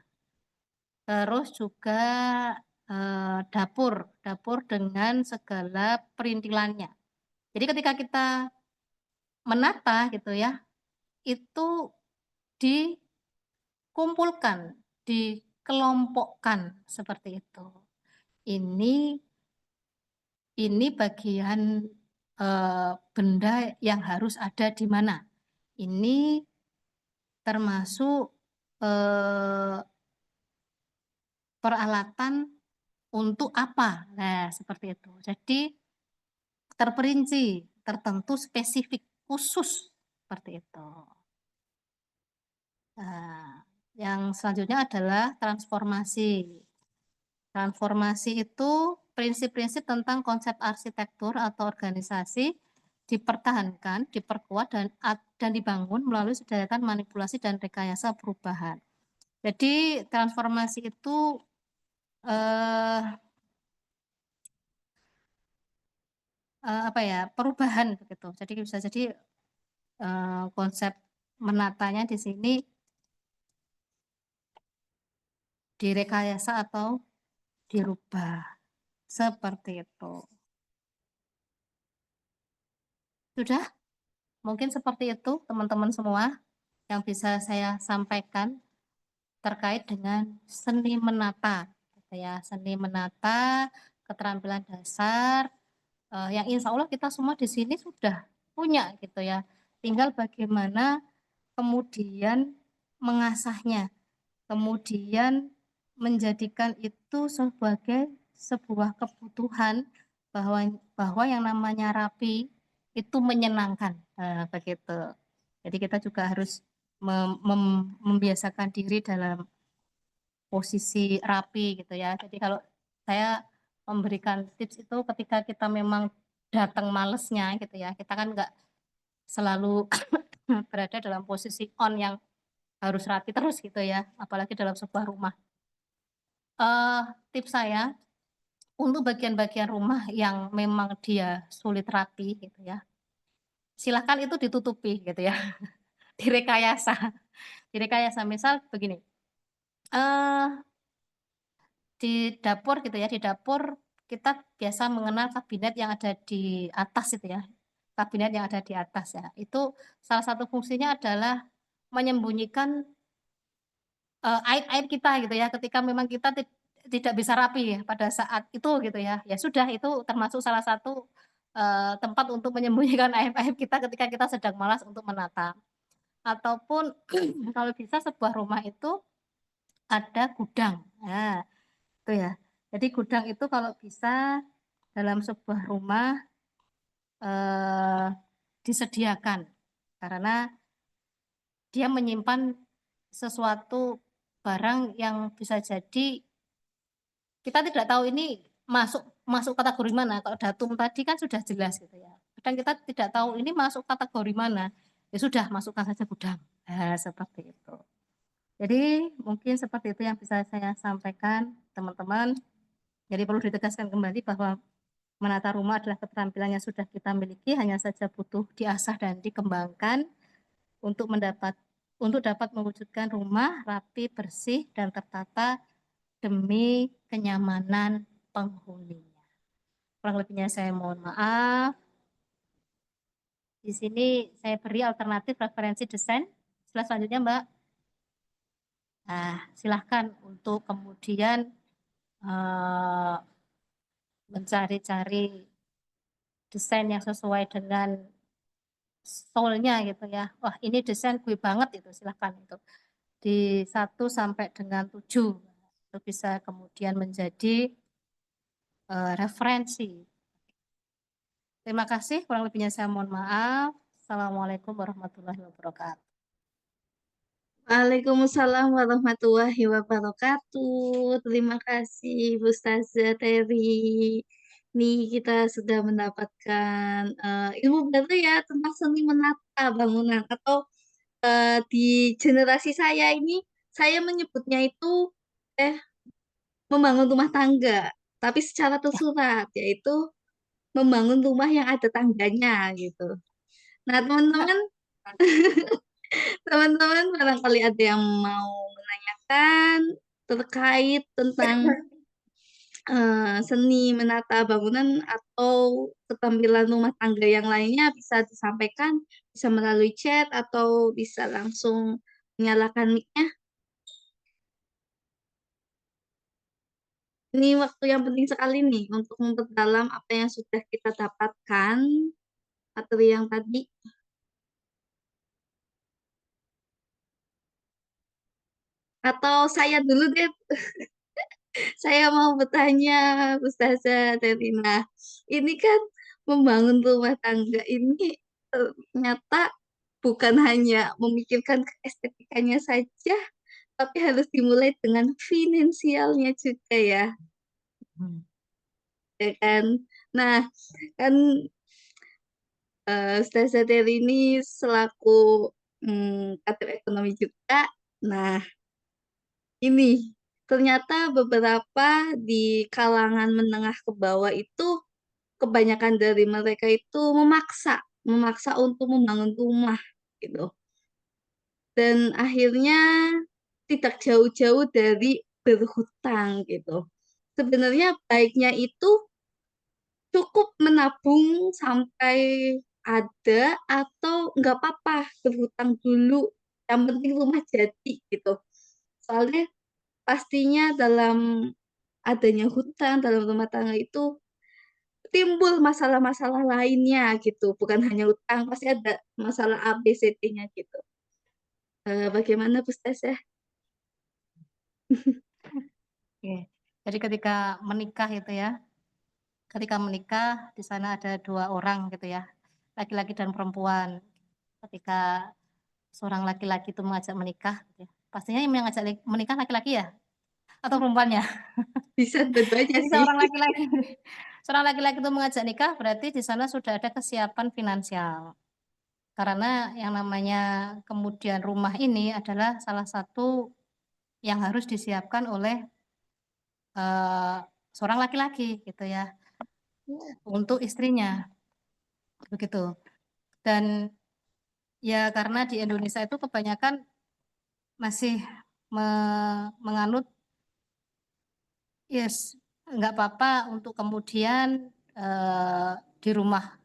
Terus juga dapur dengan segala perintilannya. Jadi ketika kita menata gitu ya, itu dikumpulkan, dikelompokkan seperti itu. Ini bagian benda yang harus ada di mana. Ini termasuk peralatan untuk apa. Nah, seperti itu. Jadi terperinci, tertentu, spesifik, khusus seperti itu. Nah, yang selanjutnya adalah transformasi. Transformasi itu prinsip-prinsip tentang konsep arsitektur atau organisasi dipertahankan, diperkuat dan dibangun melalui sederetan manipulasi dan rekayasa perubahan. Jadi transformasi itu apa ya, perubahan begitu. Jadi bisa jadi konsep menatanya di sini direkayasa atau dirubah seperti itu. Sudah? Mungkin seperti itu teman-teman semua yang bisa saya sampaikan terkait dengan seni menata, gitu ya. Seni menata, keterampilan dasar yang insya Allah kita semua di sini sudah punya gitu ya. Tinggal bagaimana kemudian mengasahnya, kemudian menjadikan itu sebagai sebuah kebutuhan bahwa yang namanya rapi itu menyenangkan, begitu. Jadi kita juga harus membiasakan diri dalam posisi rapi gitu ya. Jadi kalau saya memberikan tips itu ketika kita memang datang malesnya gitu ya, kita kan nggak selalu berada dalam posisi on yang harus rapi terus gitu ya, apalagi dalam sebuah rumah. Tips saya untuk bagian-bagian rumah yang memang dia sulit rapi gitu ya, silahkan itu ditutupi gitu ya, direkayasa direkayasa. Misal begini, eee, di dapur gitu ya, di dapur kita biasa mengenal kabinet yang ada di atas itu ya, kabinet yang ada di atas ya, itu salah satu fungsinya adalah menyembunyikan, aib-aib kita gitu ya, ketika memang kita tidak bisa rapi ya pada saat itu gitu ya. Ya sudah itu termasuk salah satu, tempat untuk menyembunyikan aib-aib kita ketika kita sedang malas untuk menata. Ataupun kalau bisa sebuah rumah itu ada gudang, nah itu ya. Jadi gudang itu kalau bisa dalam sebuah rumah, eee, disediakan, karena dia menyimpan sesuatu barang yang bisa jadi kita tidak tahu ini masuk masuk kategori mana. Kalau datum tadi kan sudah jelas gitu ya. Kadang kita tidak tahu ini masuk kategori mana, ya sudah masukkan saja gudang. Nah, seperti itu. Jadi mungkin seperti itu yang bisa saya sampaikan teman-teman. Jadi perlu ditegaskan kembali bahwa menata rumah adalah keterampilan yang sudah kita miliki, hanya saja butuh diasah dan dikembangkan untuk dapat mewujudkan rumah rapi, bersih, dan tertata demi kenyamanan penghuninya. Kurang lebihnya saya mohon maaf. Di sini saya beri alternatif referensi desain. Slide selanjutnya, Mbak. Nah, silahkan untuk kemudian mencari-cari desain yang sesuai dengan soul-nya gitu ya. Wah, ini desain gue banget itu, silahkan itu. Di 1 sampai dengan 7 itu bisa kemudian menjadi referensi. Terima kasih, kurang lebihnya saya mohon maaf. Assalamualaikum warahmatullahi wabarakatuh. Waalaikumsalam warahmatullahi wabarakatuh. Terima kasih Bu Ustazah Terry. Nih kita sudah mendapatkan ilmu baru ya tentang seni menata bangunan atau di generasi saya ini saya menyebutnya itu eh membangun rumah tangga, tapi secara tersurat yaitu membangun rumah yang ada tangganya gitu. Nah, teman-teman, teman-teman barangkali ada yang mau menanyakan terkait tentang seni menata bangunan atau keterampilan rumah tangga yang lainnya bisa disampaikan, bisa melalui chat atau bisa langsung menyalakan mic-nya. Ini waktu yang penting sekali nih untuk memperdalam apa yang sudah kita dapatkan, materi yang tadi. Atau saya dulu deh, saya mau bertanya Ustazah Terina. Ini kan membangun rumah tangga ini ternyata bukan hanya memikirkan estetikanya saja, tapi harus dimulai dengan finansialnya juga ya, ya kan? Nah, kan Ustazah Terry ini selaku kader ekonomi juga. Nah, ini ternyata beberapa di kalangan menengah ke bawah itu kebanyakan dari mereka itu memaksa untuk membangun rumah gitu. Dan akhirnya tidak jauh-jauh dari berhutang gitu. Sebenarnya baiknya itu cukup menabung sampai ada atau nggak apa-apa berhutang dulu. Yang penting rumah jadi gitu. Soalnya pastinya dalam adanya hutang dalam rumah tangga itu timbul masalah-masalah lainnya gitu. Bukan hanya hutang, pasti ada masalah A, B, C, D-nya gitu. Bagaimana Bu Stas ya? Oke. Jadi ketika menikah itu ya, ketika menikah di sana ada 2 orang gitu ya, laki-laki dan perempuan. Ketika seorang laki-laki itu mengajak menikah gitu ya, pastinya yang mengajak menikah laki-laki ya? Atau perempuannya? Bisa dua-duanya Jadi sih. seorang laki-laki itu mengajak nikah berarti di sana sudah ada kesiapan finansial. Karena yang namanya kemudian rumah ini adalah salah satu yang harus disiapkan oleh, eee, seorang laki-laki gitu ya, untuk istrinya, begitu. Dan ya karena di Indonesia itu kebanyakan masih me menganut, yes, nggak apa-apa untuk kemudian, di rumah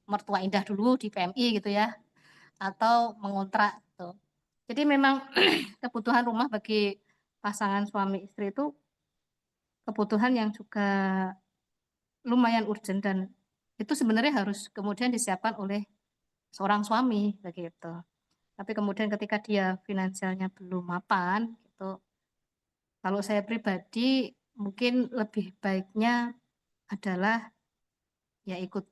mertua indah dulu di PMI gitu ya, atau mengontrak gitu. Jadi memang kebutuhan rumah bagi pasangan suami istri itu kebutuhan yang juga lumayan urgent dan itu sebenarnya harus kemudian disiapkan oleh seorang suami, begitu. Tapi kemudian ketika dia finansialnya belum mapan gitu, kalau saya pribadi mungkin lebih baiknya adalah ya ikut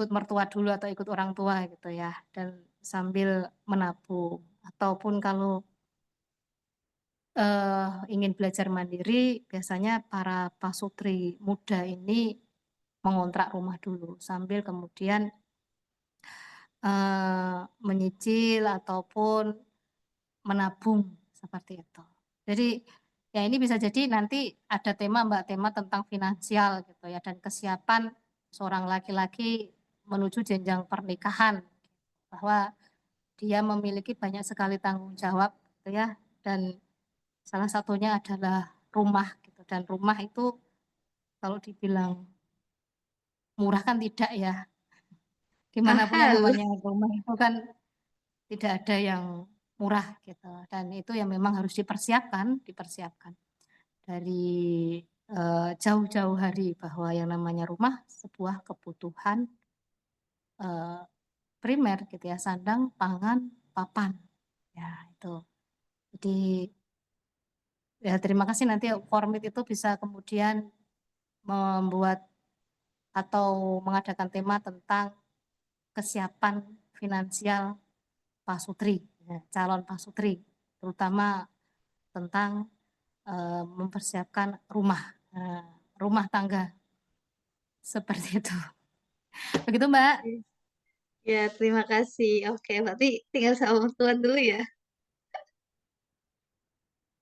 mertua dulu atau ikut orang tua gitu ya, dan sambil menabung. Ataupun kalau, ingin belajar mandiri biasanya para pasutri muda ini mengontrak rumah dulu sambil kemudian, menyicil ataupun menabung, seperti itu. Jadi, ya ini bisa jadi nanti ada tema Mbak, tema tentang finansial gitu ya dan kesiapan seorang laki-laki menuju jenjang pernikahan, bahwa dia memiliki banyak sekali tanggung jawab gitu ya, dan salah satunya adalah rumah gitu, dan rumah itu kalau dibilang murah kan tidak ya, gimana pun yang Mahal. namanya rumah itu kan tidak ada yang murah gitu, dan itu yang memang harus dipersiapkan dari, jauh-jauh hari bahwa yang namanya rumah sebuah kebutuhan, eee, primer gitu ya, sandang, pangan, papan, ya itu. Jadi, ya terima kasih nanti Formit itu bisa kemudian membuat atau mengadakan tema tentang kesiapan finansial pasutri, ya, calon pasutri, terutama tentang, mempersiapkan rumah, rumah tangga, seperti itu. Begitu, Mbak. Ya, terima kasih. Oke, berarti tinggal sama mertua dulu ya?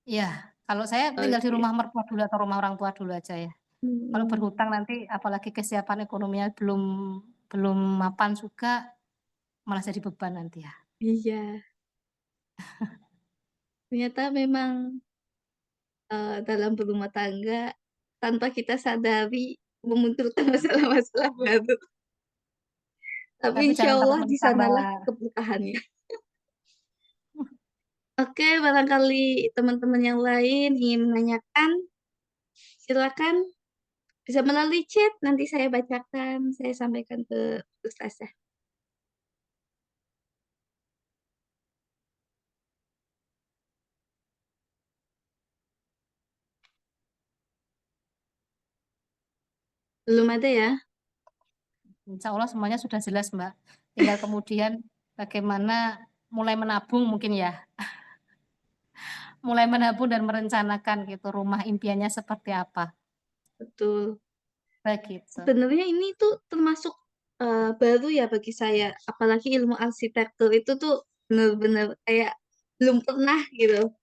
Iya, kalau saya tinggal di Oke. rumah mertua dulu atau rumah orang tua dulu aja ya. Kalau Mhm. berhutang nanti apalagi kesiapan ekonominya belum belum mapan juga, malah jadi beban nanti ya. Iya, ternyata memang, dalam berumah tangga, tanpa kita sadari memunculkan masalah-masalah baru. Tapi Tapi insya jangan takut Allah di menikah, sanalah Mbak. keberkahannya. Oke, barangkali teman-teman yang lain ingin menanyakan, silakan bisa melalui chat, nanti saya bacakan, saya sampaikan ke ustazah. Belum ada ya? Insya Allah semuanya sudah jelas, Mbak. Tinggal kemudian bagaimana mulai menabung mungkin ya, mulai menabung dan merencanakan gitu rumah impiannya seperti apa, Betul. begitu. Sebenarnya ini tuh termasuk, baru ya bagi saya, apalagi ilmu arsitektur itu tuh bener-bener kayak belum pernah gitu.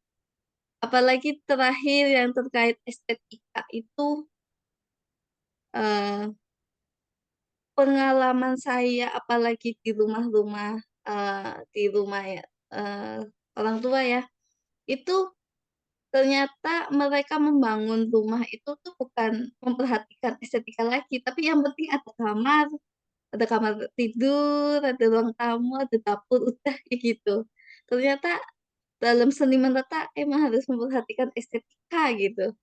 Apalagi terakhir yang terkait estetika itu, eee, pengalaman saya apalagi di rumah-rumah, di rumah ya, orang tua ya, itu ternyata mereka membangun rumah itu tuh bukan memperhatikan estetika lagi, tapi yang penting ada kamar tidur, ada ruang tamu, ada dapur, udah kayak gitu. Ternyata dalam seni menata emang harus memperhatikan estetika gitu.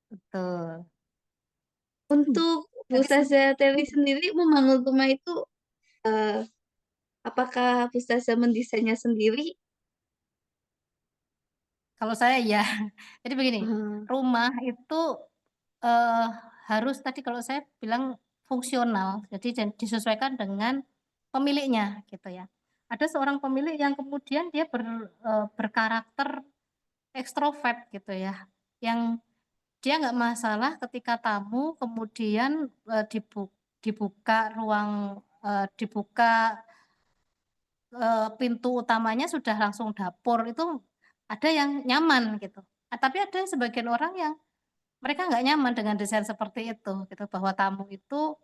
Betul. Untuk Bu Tapi Ustazah Terry sendiri membangun rumah itu, eee, apakah Bu Ustazah mendesainnya sendiri? Kalau saya ya. Jadi begini, Ah, rumah itu, eee, harus tadi kalau saya bilang fungsional, jadi disesuaikan dengan pemiliknya gitu ya. Ada seorang pemilik yang kemudian dia berkarakter ekstrovert gitu ya, yang dia nggak masalah ketika tamu kemudian, dibuka ruang, dibuka pintu utamanya sudah langsung dapur, itu ada yang nyaman gitu. Tapi ada sebagian orang yang mereka nggak nyaman dengan desain seperti itu gitu, bahwa tamu itu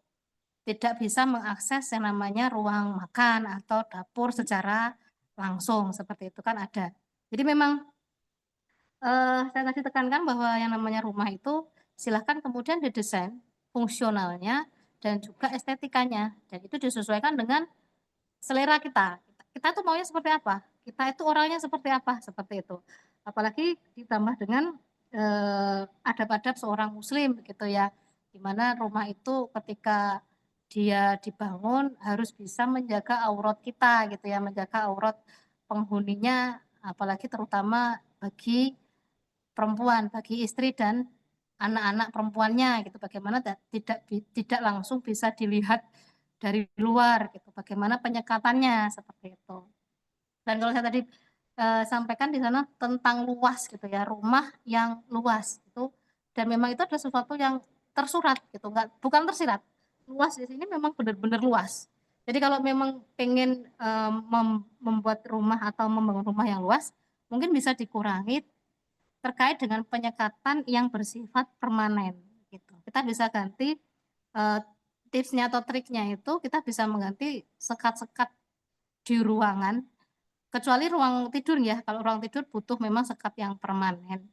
tidak bisa mengakses yang namanya ruang makan atau dapur secara langsung, seperti itu kan ada. Jadi memang, saya tadi tekankan bahwa yang namanya rumah itu silahkan kemudian didesain fungsionalnya dan juga estetikanya, dan itu disesuaikan dengan selera kita. Kita tuh maunya seperti apa, kita itu orangnya seperti apa, seperti itu. Apalagi ditambah dengan, adab-adab seorang muslim gitu ya, di mana rumah itu ketika dia dibangun harus bisa menjaga aurat kita gitu ya, menjaga aurat penghuninya, apalagi terutama bagi perempuan, bagi istri dan anak-anak perempuannya gitu, bagaimana tidak langsung bisa dilihat dari luar gitu, bagaimana penyekatannya, seperti itu. Dan kalau saya tadi, sampaikan di sana tentang luas gitu ya, rumah yang luas itu, dan memang itu adalah sesuatu yang tersurat gitu, bukan tersirat. Luas di sini memang benar-benar luas. Jadi kalau memang pengen, membuat rumah atau membangun rumah yang luas, mungkin bisa dikurangi terkait dengan penyekatan yang bersifat permanen gitu. Kita bisa ganti, tipsnya atau triknya itu kita bisa mengganti sekat-sekat di ruangan, kecuali ruang tidur ya, kalau ruang tidur butuh memang sekat yang permanen,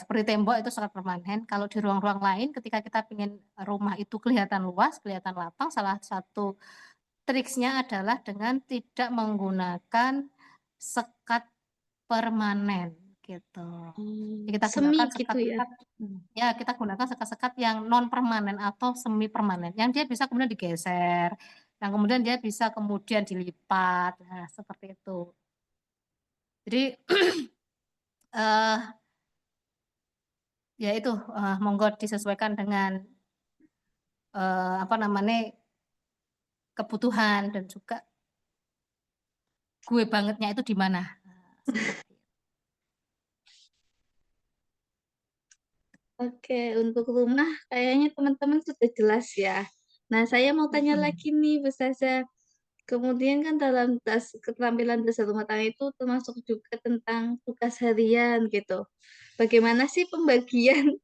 seperti tembok itu sekat permanen. Kalau di ruang-ruang lain ketika kita ingin rumah itu kelihatan luas, kelihatan lapang, salah satu triksnya adalah dengan tidak menggunakan sekat permanen gitu. Jadi kita semi gunakan gitu ya. sekat-sekat, ya kita gunakan sekat-sekat yang non permanen atau semi permanen, yang dia bisa kemudian digeser, yang kemudian dia bisa kemudian dilipat, nah seperti itu. Jadi, eee, ya itu, monggo disesuaikan dengan, apa namanya, kebutuhan dan juga gue bangetnya itu di mana. Nah, seperti itu. Oke, untuk rumah kayaknya teman-teman sudah jelas ya. Nah, saya mau tanya Mhm. lagi nih, Bu Saza. Kemudian kan dalam keterampilan dasar rumah tangga itu termasuk juga tentang tugas harian gitu. Bagaimana sih pembagian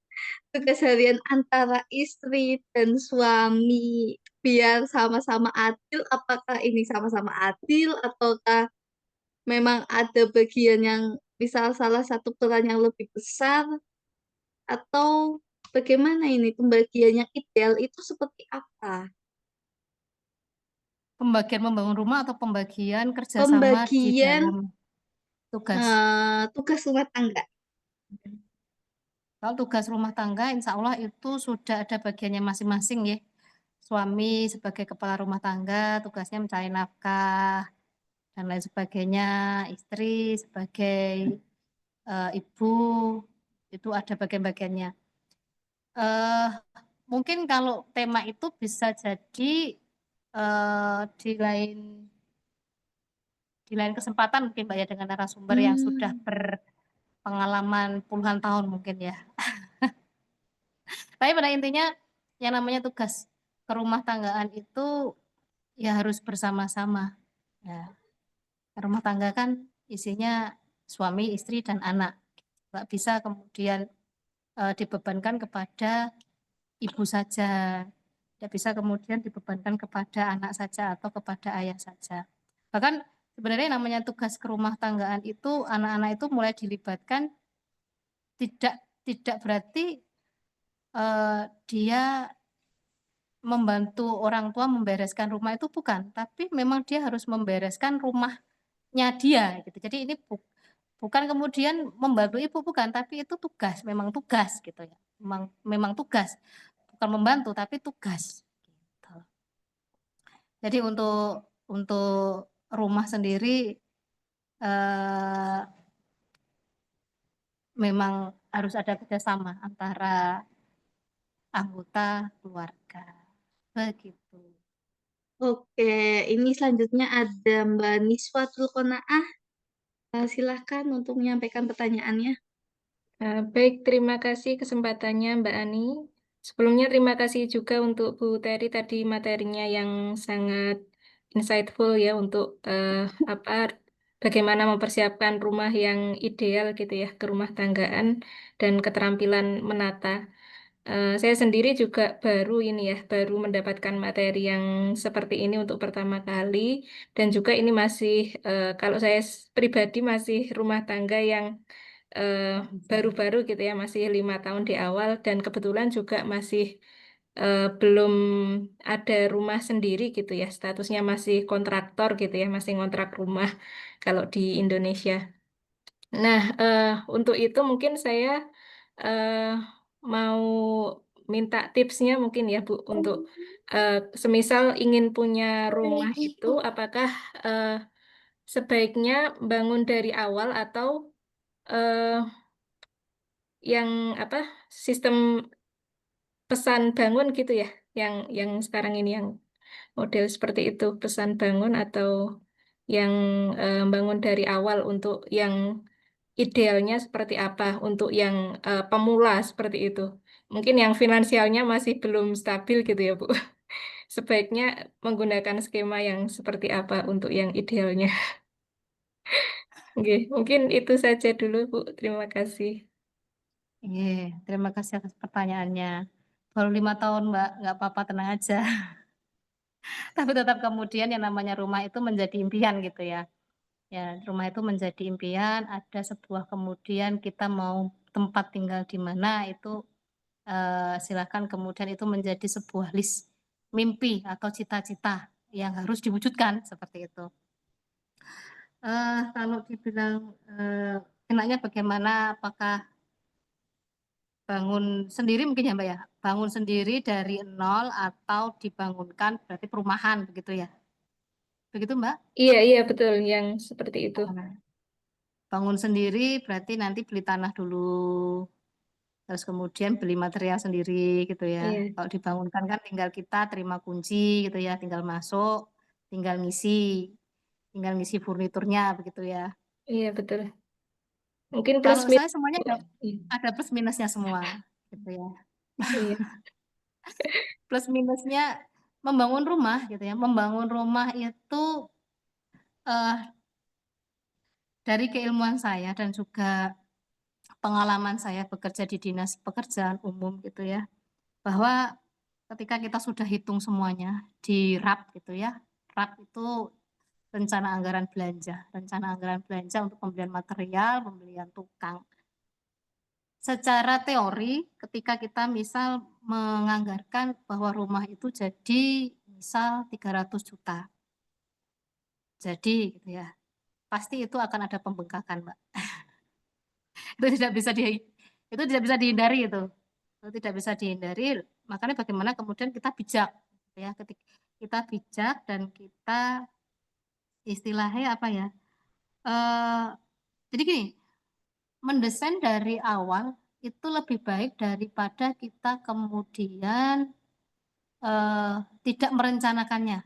tugas harian antara istri dan suami biar sama-sama adil? Apakah ini sama-sama adil ataukah memang ada bagian yang misal salah satu peran yang lebih besar atau bagaimana ini pembagian yang ideal itu seperti apa? Pembagian membangun rumah atau pembagian kerjasama di Pembagian dalam tugas? tugas rumah tangga. Kalau tugas rumah tangga insya Allah itu sudah ada bagiannya masing-masing ya. Suami sebagai kepala rumah tangga tugasnya mencari nafkah dan lain sebagainya, istri sebagai, ibu, itu ada bagian-bagiannya. Eee, Mungkin kalau tema itu bisa jadi, di lain kesempatan mungkin Mbak ya, dengan narasumber yang sudah Mmm, berpengalaman puluhan tahun mungkin ya. Tapi pada intinya yang namanya tugas kerumah tanggaan itu ya harus bersama-sama. Ya, rumah tangga kan isinya suami, istri, dan anak. Nggak bisa kemudian, dibebankan kepada ibu saja, tidak bisa kemudian dibebankan kepada anak saja atau kepada ayah saja. Bahkan sebenarnya yang namanya tugas kerumah tanggaan itu anak-anak itu mulai dilibatkan tidak tidak berarti, dia membantu orang tua membereskan rumah itu bukan, tapi memang dia harus membereskan rumahnya dia gitu. Jadi ini bukan kemudian membantu ibu, bukan, tapi itu tugas, memang tugas gitu ya. Memang memang tugas, bukan membantu tapi tugas, gitu. Jadi untuk rumah sendiri, eee, memang harus ada kerjasama antara anggota keluarga. Begitu. Oke, ini selanjutnya ada Mbak Niswatul Qanaah. Silahkan untuk menyampaikan pertanyaannya. Baik, terima kasih kesempatannya Mbak Ani. Sebelumnya terima kasih juga untuk Bu Teri tadi materinya yang sangat insightful ya untuk apa bagaimana mempersiapkan rumah yang ideal gitu ya, kerumah tanggaan dan keterampilan menata. Saya sendiri juga baru ini ya, baru mendapatkan materi yang seperti ini untuk pertama kali dan juga ini masih kalau saya pribadi masih rumah tangga yang eh, baru-baru gitu ya, masih 5 tahun di awal dan kebetulan juga masih belum ada rumah sendiri gitu ya, statusnya masih kontraktor gitu ya, masih ngontrak rumah kalau di Indonesia. Nah, untuk itu mungkin saya eh, mau minta tipsnya mungkin ya Bu, untuk eh, semisal ingin punya rumah itu, apakah eh, sebaiknya bangun dari awal atau eh, yang apa sistem pesan bangun gitu ya, yang sekarang ini yang model seperti itu, pesan bangun atau yang bangun dari awal untuk yang idealnya seperti apa untuk yang pemula seperti itu. Mungkin yang finansialnya masih belum stabil gitu ya, Bu. Sebaiknya menggunakan skema yang seperti apa untuk yang idealnya. Oke, mungkin itu saja dulu, Bu. Terima kasih. Iya, terima kasih atas pertanyaannya. Baru 5 tahun, Mbak, nggak apa-apa, tenang aja. Tapi tetap kemudian yang namanya rumah itu menjadi impian gitu ya. Ya, rumah itu menjadi impian, ada sebuah kemudian kita mau tempat tinggal di mana itu silakan kemudian itu menjadi sebuah list mimpi atau cita-cita yang harus diwujudkan seperti itu. Kalau dibilang enaknya bagaimana, apakah bangun sendiri mungkin ya Mbak ya? Bangun sendiri dari nol atau dibangunkan berarti perumahan begitu ya? Begitu Mbak? Iya, iya betul yang seperti itu. Bangun sendiri berarti nanti beli tanah dulu, terus kemudian beli material sendiri gitu ya. Iya, Kalau dibangunkan kan tinggal kita terima kunci gitu ya, tinggal masuk, tinggal ngisi furniturnya begitu ya. iya betul. Mungkin plus Kalau saya minus. semuanya Bu. Iya, ada plus minusnya semua gitu ya. iya, Plus minusnya membangun rumah gitu ya. Membangun rumah itu eh, dari keilmuan saya dan juga pengalaman saya bekerja di dinas pekerjaan umum gitu ya, bahwa ketika kita sudah hitung semuanya di RAP gitu ya, RAP itu rencana anggaran belanja untuk pembelian material, pembelian tukang. Secara teori, ketika kita misal menganggarkan bahwa rumah itu jadi misal 300 juta. Jadi gitu ya, pasti itu akan ada pembengkakan, Mbak. Itu tidak bisa dihindari itu. Itu tidak bisa dihindari. Makanya bagaimana kemudian kita bijak gitu ya. Ketika kita bijak dan kita istilahnya apa ya? Eh, jadi gini, mendesain dari awal itu lebih baik daripada kita kemudian tidak merencanakannya,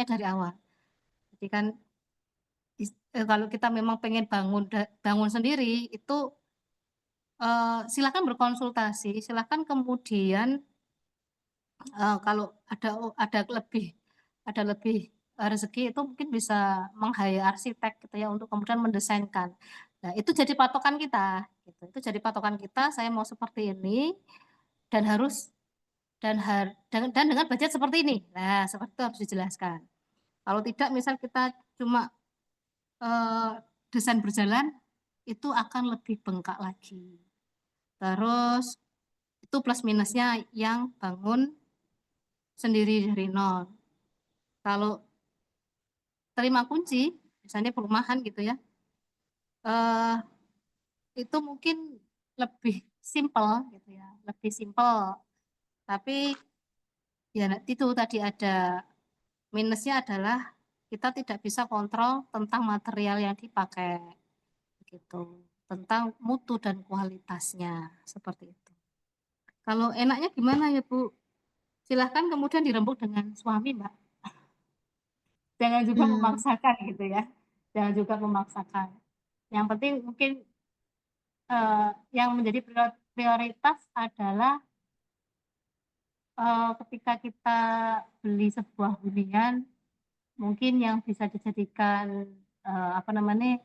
dari awal. Jadi kan kalau kita memang pengen bangun sendiri itu silakan berkonsultasi, silakan kemudian kalau ada lebih rezeki itu mungkin bisa meng-hire arsitek gitu ya untuk kemudian mendesainkan. Nah, itu jadi patokan kita gitu. Itu jadi patokan kita, saya mau seperti ini dan harus dan dengan budget seperti ini. Nah, seperti itu harus dijelaskan. Kalau tidak misal kita cuma desain berjalan itu akan lebih bengkak lagi. Terus itu plus minusnya yang bangun sendiri dari nol. Kalau terima kunci, misalnya perumahan gitu ya, eh, itu mungkin lebih simpel gitu ya, lebih simpel. Tapi ya itu tadi ada minusnya adalah kita tidak bisa kontrol tentang material yang dipakai gitu. tentang mutu dan kualitasnya, seperti itu. Kalau enaknya gimana ya, Bu? Silahkan kemudian dirembuk dengan suami, Mbak. Jangan juga Hmm. memaksakan gitu ya. Jangan juga memaksakan. Yang penting mungkin yang menjadi prioritas adalah ketika kita beli sebuah hunian, mungkin yang bisa dijadikan apa namanya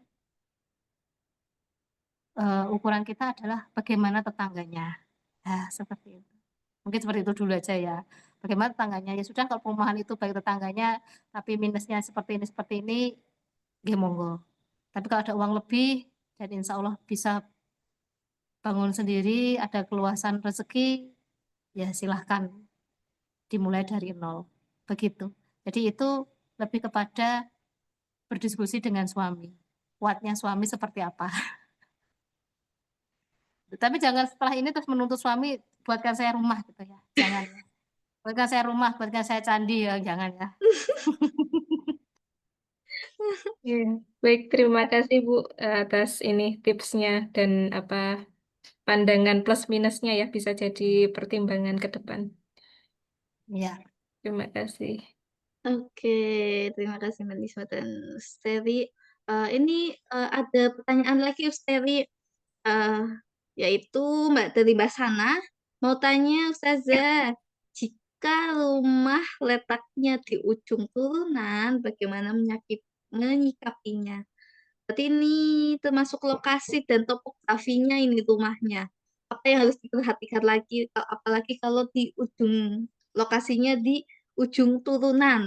ukuran kita adalah bagaimana tetangganya. Nah, seperti itu. Mungkin seperti itu dulu aja ya. Bagaimana tetangganya? Ya sudah kalau perumahan itu baik tetangganya, tapi minusnya seperti ini, ya monggo. Tapi kalau ada uang lebih, dan insya Allah bisa bangun sendiri, ada keluasan rezeki, ya silahkan dimulai dari nol. Begitu. Jadi itu lebih kepada berdiskusi dengan suami. Kuatnya suami seperti apa. Tapi jangan setelah ini terus menuntut suami buatkan saya rumah gitu ya. Jangan ya. Buatkan saya rumah, buatkan saya candi ya, jangan ya. Iya. Baik, terima kasih Bu atas ini tipsnya dan apa pandangan plus minusnya ya bisa jadi pertimbangan ke depan. Iya. Terima kasih. Oke, terima kasih Mbak Nisma dan Usteri. Ini ada pertanyaan lagi Usteri, yaitu dari Mbak Sana, mau tanya Ustazah, jika rumah letaknya di ujung turunan, bagaimana menyikapinya? Berarti ini termasuk lokasi dan topografinya ini rumahnya. Apa yang harus diperhatikan lagi, apalagi kalau di ujung lokasinya di ujung turunan.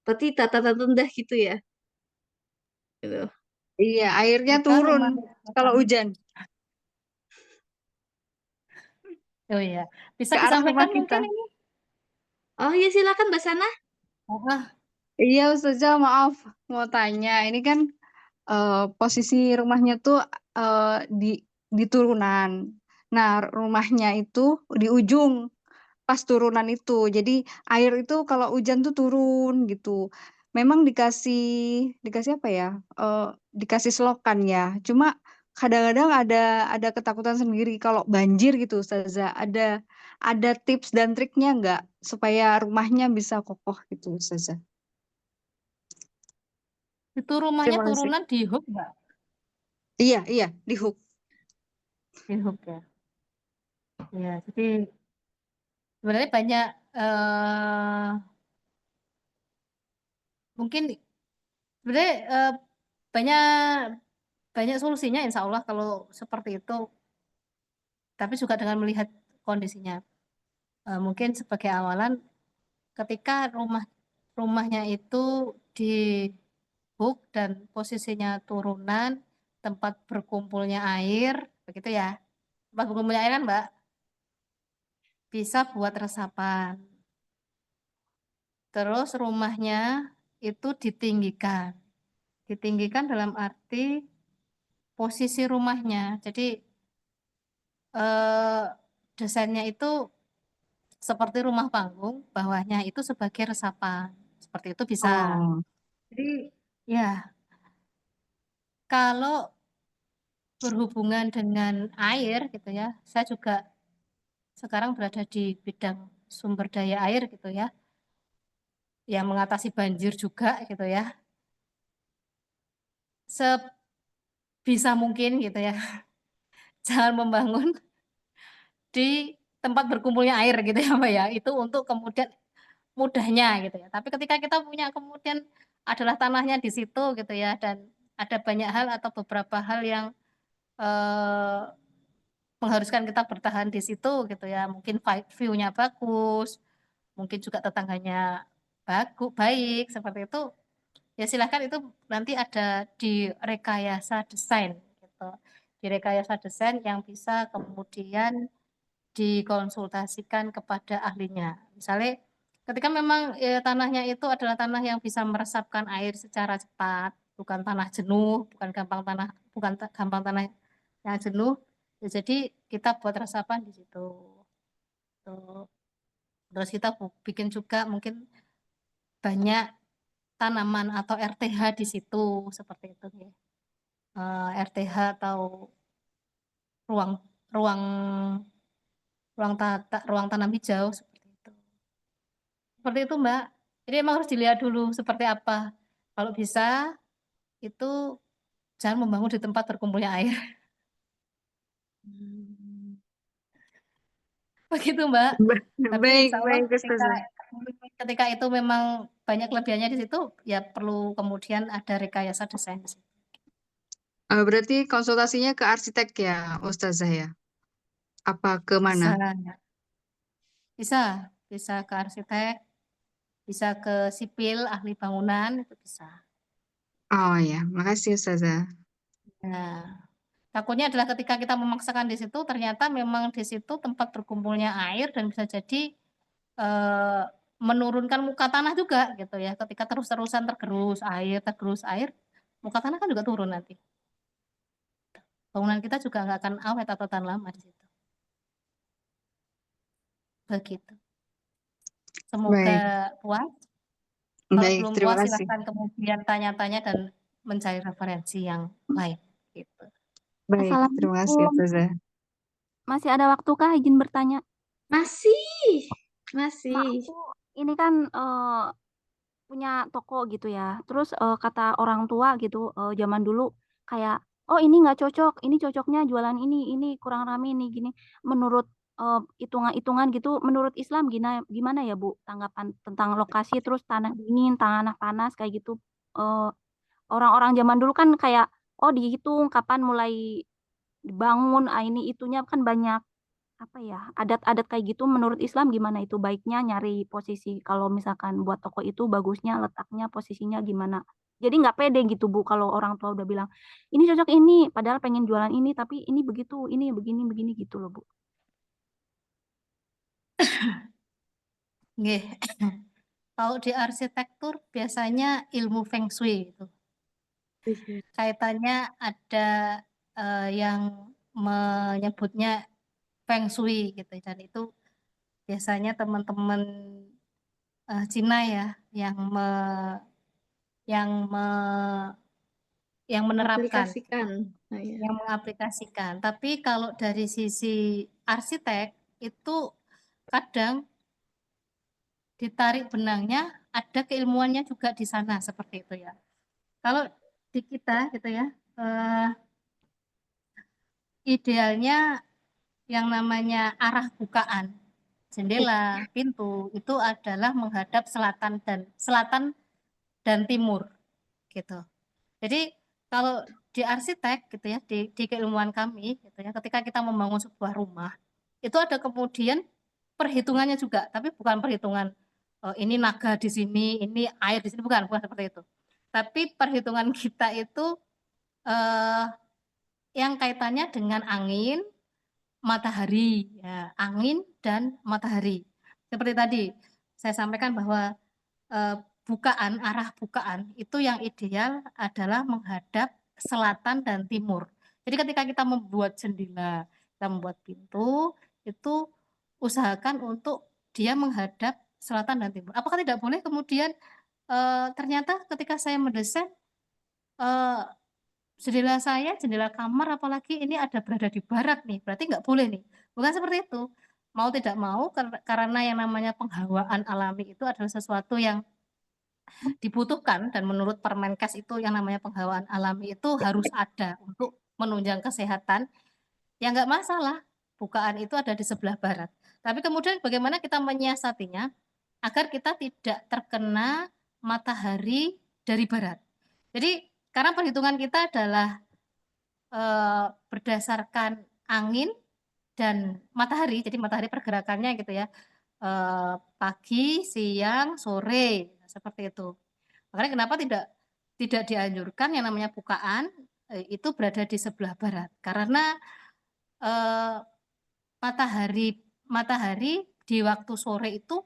Berarti dataran rendah gitu ya. Gitu. Iya, airnya Jika turun rumah kalau letaknya, hujan oh iya, bisa ke arah rumah disampaikan kita. mungkin ini? Oh ya silakan Mbak Sana. Ah, Iya, Ustazah, maaf mau tanya. Ini kan posisi rumahnya tuh di turunan. Nah, rumahnya itu di ujung pas turunan itu. Jadi air itu kalau hujan tuh turun gitu. Memang dikasih apa ya? Dikasih selokan ya. Cuma kadang-kadang ada ketakutan sendiri kalau banjir gitu, Ustazah. Ada tips dan triknya nggak supaya rumahnya bisa kokoh gitu, Ustazah? itu rumahnya Terima kasih. turunan di hub nggak? Iya, iya, di hook. Di hub ya. Ya, jadi sebenarnya banyak mungkin sebenarnya banyak banyak solusinya insya Allah kalau seperti itu. Tapi juga dengan melihat kondisinya. Mungkin sebagai awalan ketika rumahnya itu di hook dan posisinya turunan, tempat berkumpulnya air, begitu ya. Tempat berkumpulnya air kan, Mbak, bisa buat resapan. Terus rumahnya itu ditinggikan. Ditinggikan dalam arti posisi rumahnya. Jadi desainnya itu seperti rumah panggung, bawahnya itu sebagai resapan. Seperti itu bisa. Oh, Jadi ya, kalau berhubungan dengan air gitu ya, saya juga sekarang berada di bidang sumber daya air gitu ya, yang mengatasi banjir juga gitu ya. Sebisa mungkin gitu ya, jangan membangun di tempat berkumpulnya air gitu ya Mbak ya, itu untuk kemudian mudahnya gitu ya. Tapi ketika kita punya kemudian adalah tanahnya di situ gitu ya, dan ada banyak hal atau beberapa hal yang eh, mengharuskan kita bertahan di situ gitu ya. Mungkin view-nya bagus, mungkin juga tetangganya baik seperti itu. Ya silahkan itu nanti ada di rekayasa desain gitu. Di rekayasa desain yang bisa kemudian dikonsultasikan kepada ahlinya. Misalnya ketika memang tanahnya itu adalah tanah yang bisa meresapkan air secara cepat, bukan tanah jenuh, bukan gampang tanah yang jenuh, ya jadi kita buat resapan di situ. Tuh. Terus kita bikin juga mungkin banyak tanaman atau RTH di situ seperti itu ya. RTH atau ruang ruang ruang tanam hijau seperti itu. Seperti itu, Mbak. Jadi emang harus dilihat dulu seperti apa. Kalau bisa itu jangan membangun di tempat berkumpulnya air. Begitu, Mbak. Tapi Baik, insya Allah baik, Ustazah. ketika itu memang banyak kelebihannya di situ, ya perlu kemudian ada rekayasa desain di situ. Berarti konsultasinya ke arsitek ya, Ustazah ya? Apa ke Bisa, mana? bisa ke arsitek, bisa ke sipil, ahli bangunan, itu bisa. Oh ya, makasih Ustazah. Nah, takutnya adalah ketika kita memaksakan di situ, ternyata memang di situ tempat berkumpulnya air dan bisa jadi menurunkan muka tanah juga gitu ya. Ketika terus-terusan tergerus air, muka tanah kan juga turun nanti. Bangunan kita juga nggak akan awet atau tahan lama di situ. Begitu. Semoga Baik, puas. Kalau baik, belum terima puas kasih. silahkan kemudian tanya-tanya dan mencari referensi yang lain. Gitu. Baik, terima kasih Assalamualaikum. Ustazah. Masih ada waktukah izin bertanya? Masih. Nah, aku ini kan punya toko gitu ya. Terus kata orang tua gitu zaman dulu kayak, oh ini nggak cocok, ini cocoknya jualan ini kurang rame ini gini. Menurut hitungan-hitungan gitu, menurut Islam gimana ya Bu tanggapan tentang lokasi terus tanah dingin, tanah panas kayak gitu. Eh, Orang-orang zaman dulu kan kayak, oh dihitung kapan mulai dibangun, ini itunya kan banyak apa ya, adat-adat kayak gitu. Menurut Islam gimana itu baiknya nyari posisi kalau misalkan buat toko itu bagusnya letaknya posisinya gimana? Jadi nggak pede gitu Bu kalau orang tua udah bilang ini cocok ini, padahal pengen jualan ini tapi ini begitu, ini begini begini gitu loh Bu. Nggih. Kalau di arsitektur biasanya ilmu feng shui itu. Kaitannya ada yang menyebutnya feng shui gitu dan itu biasanya teman-teman Cina ya yang me, yang me, yang menerapkan, yang mengaplikasikan. Tapi kalau dari sisi arsitek itu kadang ditarik benangnya ada keilmuannya juga di sana seperti itu ya. Kalau di kita gitu ya, idealnya yang namanya arah bukaan jendela, pintu itu adalah menghadap selatan dan timur gitu. Jadi kalau di arsitek gitu ya, di keilmuan kami gitu ya, ketika kita membangun sebuah rumah, itu ada kemudian perhitungannya juga, tapi bukan perhitungan ini naga di sini, ini air di sini, bukan seperti itu. Tapi perhitungan kita itu eh, yang kaitannya dengan angin, matahari, ya, angin dan matahari. Seperti tadi saya sampaikan bahwa eh, arah bukaan itu yang ideal adalah menghadap selatan dan timur. Jadi ketika kita membuat jendela, kita membuat pintu, itu usahakan untuk dia menghadap selatan dan timur. Apakah tidak boleh kemudian ternyata ketika saya mendesain eh, jendela kamar apalagi ini ada berada di barat nih, berarti nggak boleh nih. Bukan seperti itu. Mau tidak mau karena yang namanya penghawaan alami itu adalah sesuatu yang dibutuhkan dan menurut Permenkes itu yang namanya penghawaan alami itu harus ada untuk menunjang kesehatan. Ya nggak masalah, bukaan itu ada di sebelah barat. Tapi kemudian bagaimana kita menyiasatinya agar kita tidak terkena matahari dari barat. Jadi karena perhitungan kita adalah berdasarkan angin dan matahari, jadi matahari pergerakannya gitu ya, pagi, siang, sore, seperti itu. Makanya kenapa tidak dianjurkan yang namanya bukaan itu berada di sebelah barat, karena eh, matahari di waktu sore itu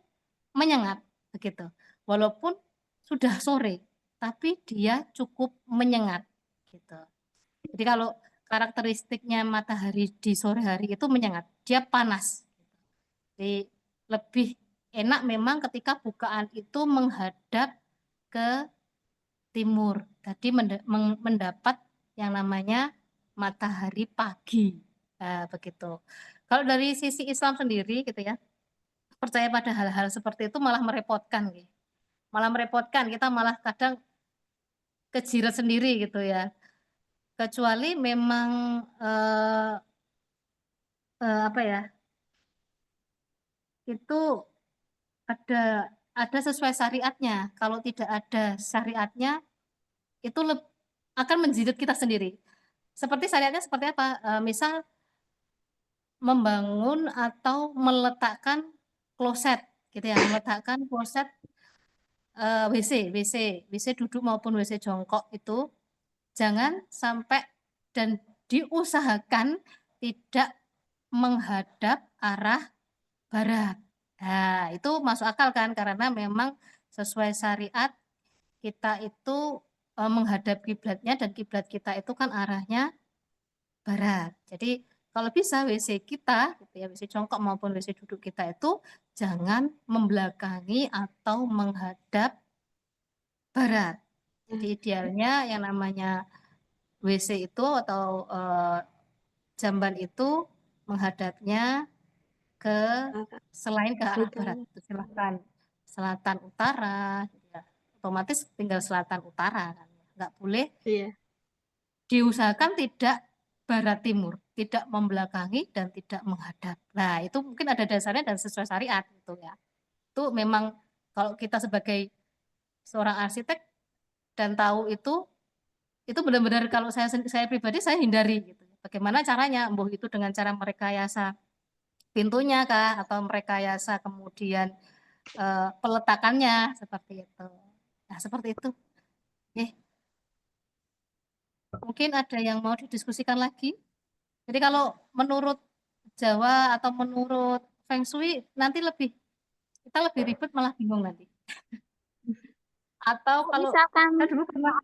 menyengat begitu, walaupun sudah sore, tapi dia cukup menyengat gitu. Jadi kalau karakteristiknya matahari di sore hari itu menyengat, dia panas. Jadi lebih enak memang ketika bukaan itu menghadap ke timur. Tadi mendapat yang namanya matahari pagi. Begitu. Kalau dari sisi Islam sendiri gitu ya, percaya pada hal-hal seperti itu malah merepotkan gitu. Malah merepotkan, kita malah kadang kejirat sendiri gitu ya. Kecuali memang apa ya? Itu ada sesuai syariatnya. Kalau tidak ada syariatnya itu akan menjilat kita sendiri. Seperti syariatnya seperti apa? Misal membangun atau meletakkan kloset gitu ya, meletakkan kloset WC duduk maupun WC jongkok itu jangan sampai dan diusahakan tidak menghadap arah barat. Nah, itu masuk akal kan karena memang sesuai syariat kita itu menghadap kiblatnya dan kiblat kita itu kan arahnya barat. Jadi kalau bisa WC kita, gitu ya, WC jongkok maupun WC duduk kita itu jangan membelakangi atau menghadap barat. Jadi idealnya yang namanya WC itu atau jamban itu menghadapnya ke selain ke arah barat. Silahkan selatan utara, gitu ya. Otomatis tinggal selatan utara kan. Nggak boleh diusahakan tidak barat timur, tidak membelakangi dan tidak menghadap. Nah, itu mungkin ada dasarnya dan sesuai syariat gitu ya. Itu memang kalau kita sebagai seorang arsitek dan tahu itu benar-benar kalau saya pribadi saya hindari gitu. Bagaimana caranya? Mbah itu dengan cara merekayasa pintunya kah atau merekayasa kemudian peletakannya seperti itu. Nah, seperti itu. Oke. Mungkin ada yang mau didiskusikan lagi? Jadi kalau menurut Jawa atau menurut Feng Shui nanti kita lebih ribet malah bingung nanti. Atau kalau Misalkan saya dulu pernah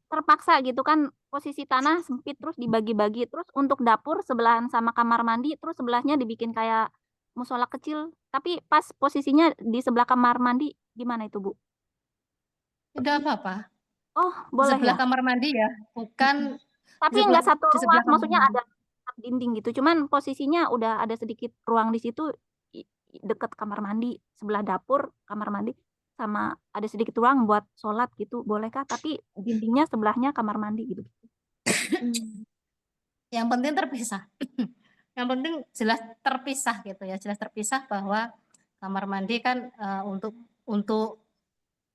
terpaksa gitu kan posisi tanah sempit terus dibagi-bagi terus untuk dapur sebelahan sama kamar mandi terus sebelahnya dibikin kayak musola kecil tapi pas posisinya di sebelah kamar mandi gimana itu Bu? tidak apa-apa. Oh Di boleh sebelah ya. kamar mandi ya, bukan Tapi nggak satu di sebelah ruang, kamar maksudnya mandi. ada dinding gitu. Cuman posisinya udah ada sedikit ruang di situ deket kamar mandi, sebelah dapur, kamar mandi, sama ada sedikit ruang buat sholat gitu. Bolehkah? Tapi dindingnya sebelahnya kamar mandi gitu. Yang penting terpisah. Yang penting jelas terpisah gitu ya, jelas terpisah bahwa kamar mandi kan untuk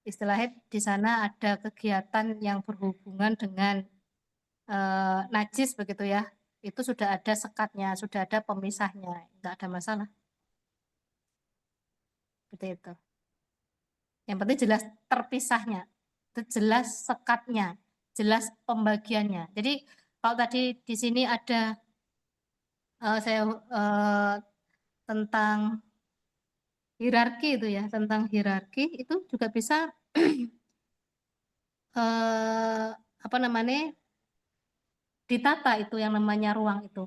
istilahnya di sana ada kegiatan yang berhubungan dengan najis begitu ya. Itu sudah ada sekatnya, sudah ada pemisahnya, nggak ada masalah. Seperti itu. Yang penting jelas terpisahnya, jelas sekatnya, jelas pembagiannya. Jadi kalau tadi di sini ada saya tentang hierarki itu ya, tentang hierarki itu juga bisa apa namanya ditata itu yang namanya ruang itu.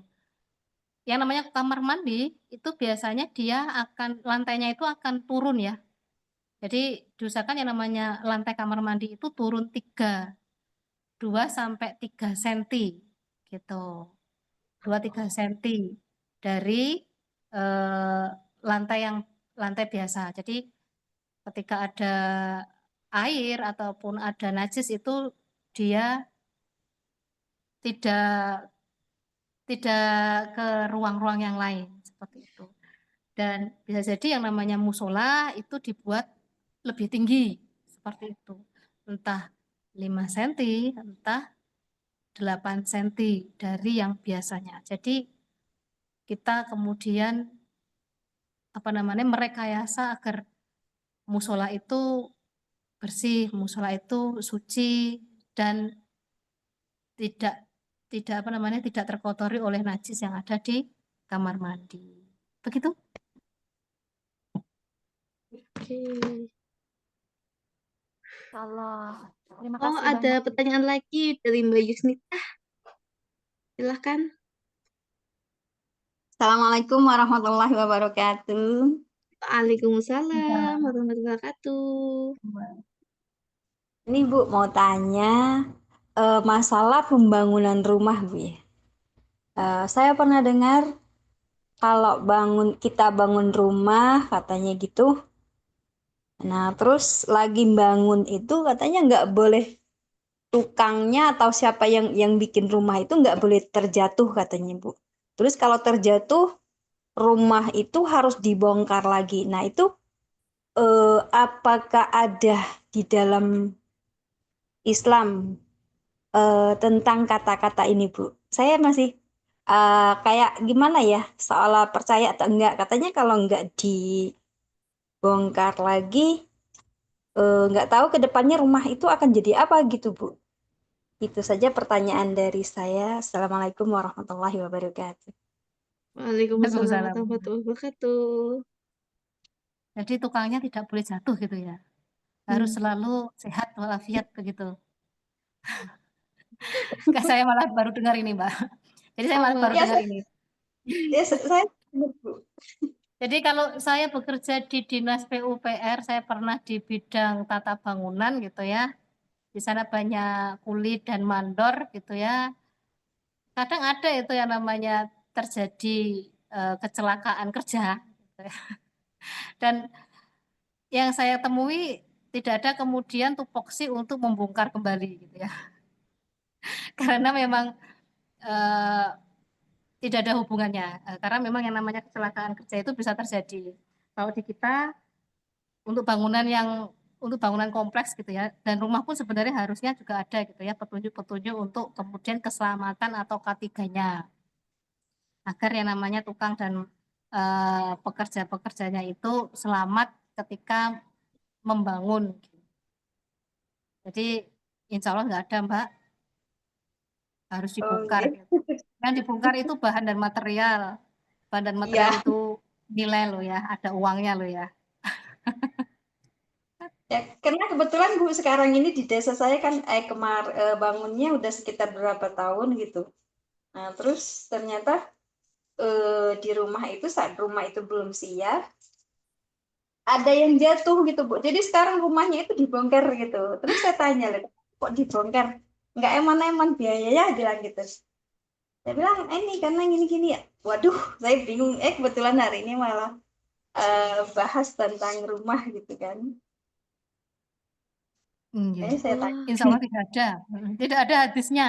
Yang namanya kamar mandi itu biasanya dia lantainya itu akan turun ya. Jadi diusahakan yang namanya lantai kamar mandi itu turun 2 sampai 3 cm gitu. 2-3 cm dari lantai biasa. Jadi ketika ada air ataupun ada najis itu dia tidak ke ruang-ruang yang lain seperti itu. Dan bisa jadi yang namanya musola itu dibuat lebih tinggi seperti itu. Entah 5 cm, entah 8 cm dari yang biasanya. Jadi kita kemudian merekayasa agar musola itu bersih, musola itu suci dan tidak terkotori oleh najis yang ada di kamar mandi. Begitu? Oke. Allah. Terima Oh, kasih ada banyak. pertanyaan lagi dari Mbak Yusnita. Silahkan. Assalamualaikum warahmatullahi wabarakatuh. Waalaikumsalam warahmatullahi wabarakatuh. Ini Bu mau tanya masalah pembangunan rumah Bu ya. Saya pernah dengar kalau kita bangun rumah katanya gitu. Nah, terus lagi bangun itu katanya nggak boleh tukangnya atau siapa yang bikin rumah itu nggak boleh terjatuh katanya, Bu. Terus kalau terjatuh rumah itu harus dibongkar lagi. Nah, itu apakah ada di dalam Islam tentang kata-kata ini, Bu? Saya masih kayak gimana ya, seolah percaya atau enggak. Katanya kalau enggak dibongkar lagi, nggak tahu ke depannya rumah itu akan jadi apa gitu, Bu. Itu saja pertanyaan dari saya. Assalamualaikum warahmatullahi wabarakatuh. Waalaikumsalam Waalaikumsalam. warahmatullahi wabarakatuh. Jadi tukangnya tidak boleh jatuh gitu ya. Harus Hmm. selalu sehat walafiat begitu. Saya malah baru dengar ini, Mbak. Jadi saya malah baru Ya, dengar ini. saya Bu. Jadi kalau saya bekerja di Dinas PUPR, saya pernah di bidang tata bangunan gitu ya. Di sana banyak kuli dan mandor gitu ya. Kadang ada itu yang namanya terjadi kecelakaan kerja. Gitu ya. Dan yang saya temui tidak ada kemudian tupoksi untuk membongkar kembali gitu ya. Karena memang eh, tidak ada hubungannya. Karena memang yang namanya kecelakaan kerja itu bisa terjadi. Kalau di kita untuk bangunan kompleks gitu ya, dan rumah pun sebenarnya harusnya juga ada gitu ya petunjuk-petunjuk untuk kemudian keselamatan atau K3-nya, agar yang namanya tukang dan pekerja-pekerjanya itu selamat ketika membangun. Jadi insya Allah nggak ada, Mbak, harus dibongkar. Oke. Gitu. Yang dibongkar itu bahan dan material. Bahan dan material Ya, itu nilai loh ya, ada uangnya loh ya. ya, karena kebetulan Bu sekarang ini di desa saya kan bangunnya udah sekitar berapa tahun gitu. Nah, terus ternyata di rumah itu saat rumah itu belum siap, ada yang jatuh gitu, Bu. Jadi sekarang rumahnya itu dibongkar gitu. Terus saya tanya, kok dibongkar? Nggak eman-eman biayanya bilang gitu. Saya bilang, ini karena gini-gini ya. Waduh, saya bingung. Kebetulan hari ini malah bahas tentang rumah gitu kan. Iya. Saya tanya. Wah, Insya Allah tidak ada hadisnya,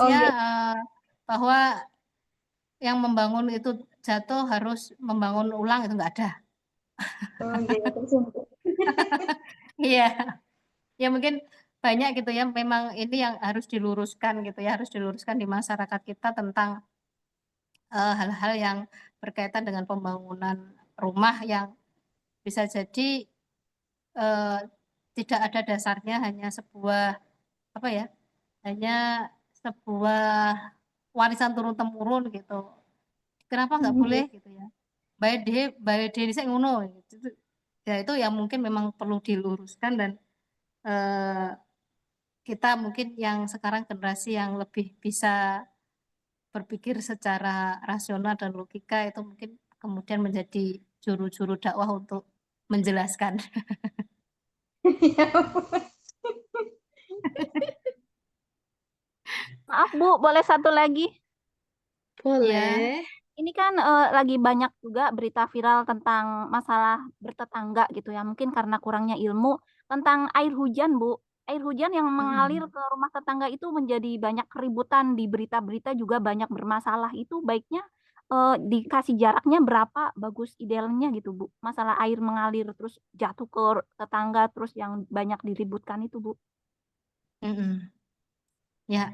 Oh iya, bahwa yang membangun itu jatuh harus membangun ulang, itu nggak ada. oh iya, terus Iya, ya mungkin banyak gitu ya. Memang ini yang harus diluruskan gitu ya, harus diluruskan di masyarakat kita tentang hal-hal yang berkaitan dengan pembangunan rumah yang bisa jadi eh, tidak ada dasarnya, hanya sebuah apa ya, hanya sebuah warisan turun temurun gitu. Kenapa nggak boleh gitu ya? Bae dhewe sik ngono gitu. Ya itu yang mungkin memang perlu diluruskan, dan eh, kita mungkin yang sekarang generasi yang lebih bisa berpikir secara rasional dan logika itu mungkin kemudian menjadi juru-juru dakwah untuk menjelaskan. Maaf Bu, boleh satu lagi? Ya, boleh. Ini kan lagi banyak juga berita viral tentang masalah bertetangga gitu ya. Mungkin karena kurangnya ilmu tentang air hujan, Bu. Air hujan yang mengalir ke rumah tetangga itu menjadi banyak keributan, di berita-berita juga banyak bermasalah. Itu baiknya dikasih jaraknya berapa, bagus idealnya gitu, Bu. Masalah air mengalir terus jatuh ke tetangga terus yang banyak diributkan itu, Bu. ya.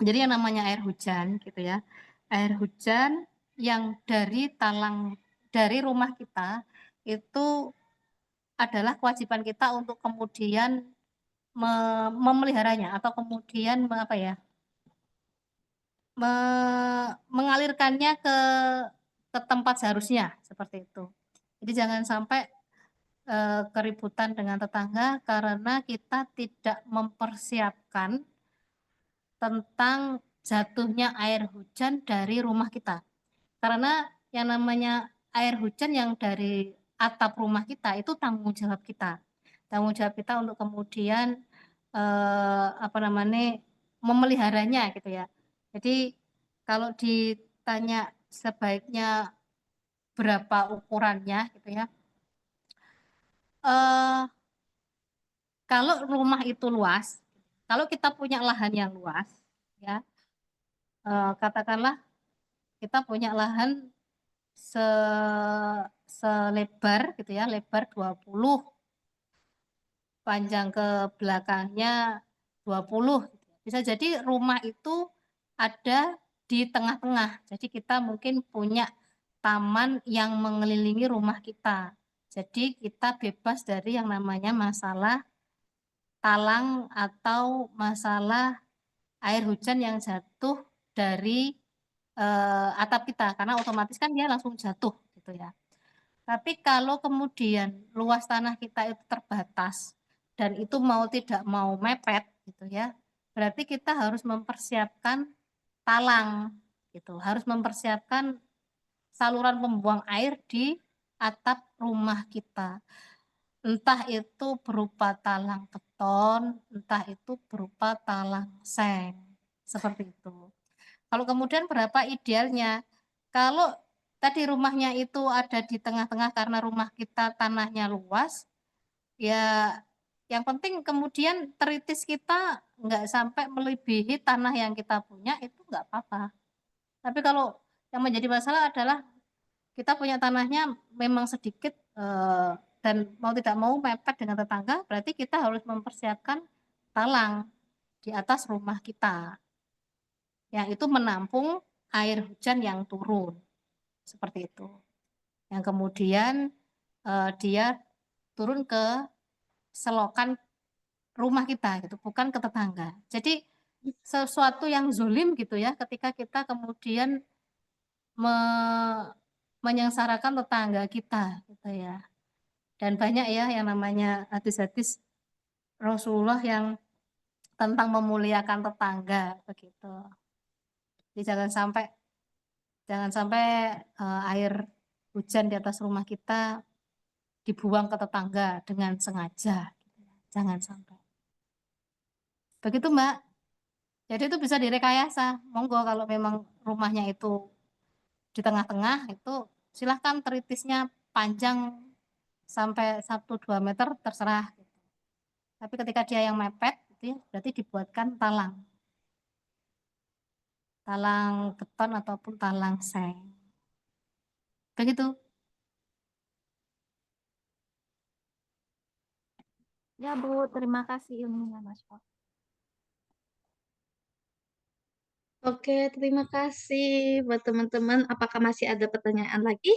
Jadi yang namanya air hujan gitu ya, air hujan yang dari rumah kita itu adalah kewajiban kita untuk kemudian memeliharanya, atau kemudian apa ya, mengalirkannya ke tempat seharusnya seperti itu. Jadi jangan sampai keributan dengan tetangga karena kita tidak mempersiapkan tentang jatuhnya air hujan dari rumah kita. Karena yang namanya air hujan yang dari atap rumah kita itu tanggung jawab kita. Tanggung jawab kita untuk kemudian apa namanya, memeliharanya gitu ya. Jadi kalau ditanya sebaiknya berapa ukurannya gitu ya. Kalau rumah itu luas, kalau kita punya lahan yang luas, ya, katakanlah kita punya lahan selebar gitu ya, lebar 20, panjang ke belakangnya 20. Bisa jadi rumah itu ada di tengah-tengah. Jadi kita mungkin punya taman yang mengelilingi rumah kita. Jadi kita bebas dari yang namanya masalah talang atau masalah air hujan yang jatuh dari atap kita, karena otomatis kan dia langsung jatuh gitu ya. Tapi kalau kemudian luas tanah kita itu terbatas dan itu mau tidak mau mepet gitu ya, berarti kita harus mempersiapkan talang gitu, harus mempersiapkan saluran pembuang air di atap rumah kita. Entah itu berupa talang beton, entah itu berupa talang seng, seperti itu. Kalau kemudian berapa idealnya? Kalau tadi rumahnya itu ada di tengah-tengah karena rumah kita tanahnya luas, ya yang penting kemudian teritis kita nggak sampai melebihi tanah yang kita punya, itu nggak apa-apa. Tapi kalau yang menjadi masalah adalah kita punya tanahnya memang sedikit dan mau tidak mau mepet dengan tetangga, berarti kita harus mempersiapkan talang di atas rumah kita yang itu menampung air hujan yang turun seperti itu. Yang kemudian dia turun ke selokan rumah kita gitu, bukan ke tetangga. Jadi sesuatu yang zolim gitu ya, ketika kita kemudian menyengsarakan tetangga kita gitu ya. Dan banyak ya yang namanya hadis-hadis Rasulullah yang tentang memuliakan tetangga begitu. Jadi jangan sampai air hujan di atas rumah kita dibuang ke tetangga dengan sengaja. Jangan sampai. Begitu Mbak. Jadi itu bisa direkayasa. Monggo kalau memang rumahnya itu di tengah-tengah itu silahkan teritisnya panjang sampai 1-2 meter terserah. Tapi ketika dia yang mepet, itu berarti dibuatkan talang. Talang beton ataupun talang seng. Begitu. Ya Bu, terima kasih ilmunya Mas Pak. Oke, terima kasih buat teman-teman. Apakah masih ada pertanyaan lagi?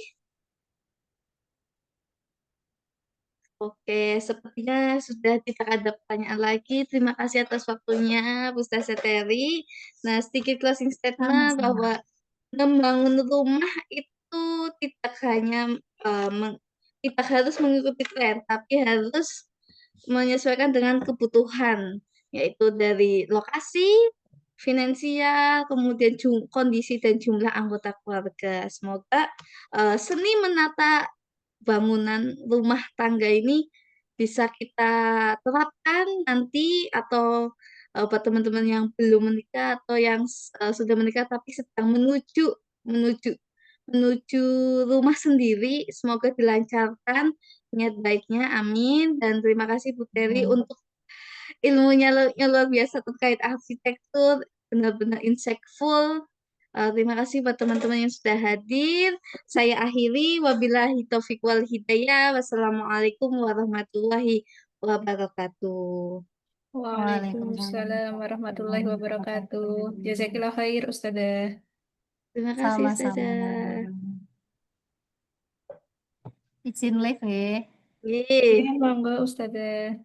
Oke, sepertinya sudah tidak ada pertanyaan lagi. Terima kasih atas waktunya, Bu Ustazah Terry. Nah, sedikit closing statement Sama-sama. bahwa membangun rumah itu tidak hanya tidak harus mengikuti tren, tapi harus menyesuaikan dengan kebutuhan, yaitu dari lokasi, finansial, kemudian kondisi dan jumlah anggota keluarga. Semoga seni menata bangunan rumah tangga ini bisa kita terapkan nanti atau buat teman-teman yang belum menikah atau yang sudah menikah tapi sedang menuju menuju menuju rumah sendiri, semoga dilancarkan niat baiknya, amin. Dan terima kasih Bu Terry untuk ilmunya yang luar biasa terkait arsitektur, benar-benar insightful. Terima kasih buat teman-teman yang sudah hadir. Saya akhiri, wabillahi taufiq wal hidayah. Wassalamualaikum warahmatullahi wabarakatuh. Waalaikumsalam warahmatullahi wabarakatuh. Jazakillah khair, Ustazah. Terima kasih, Sama-sama. Ustazah. Izin live ya. Yeay. Ya, monggo Ustazah.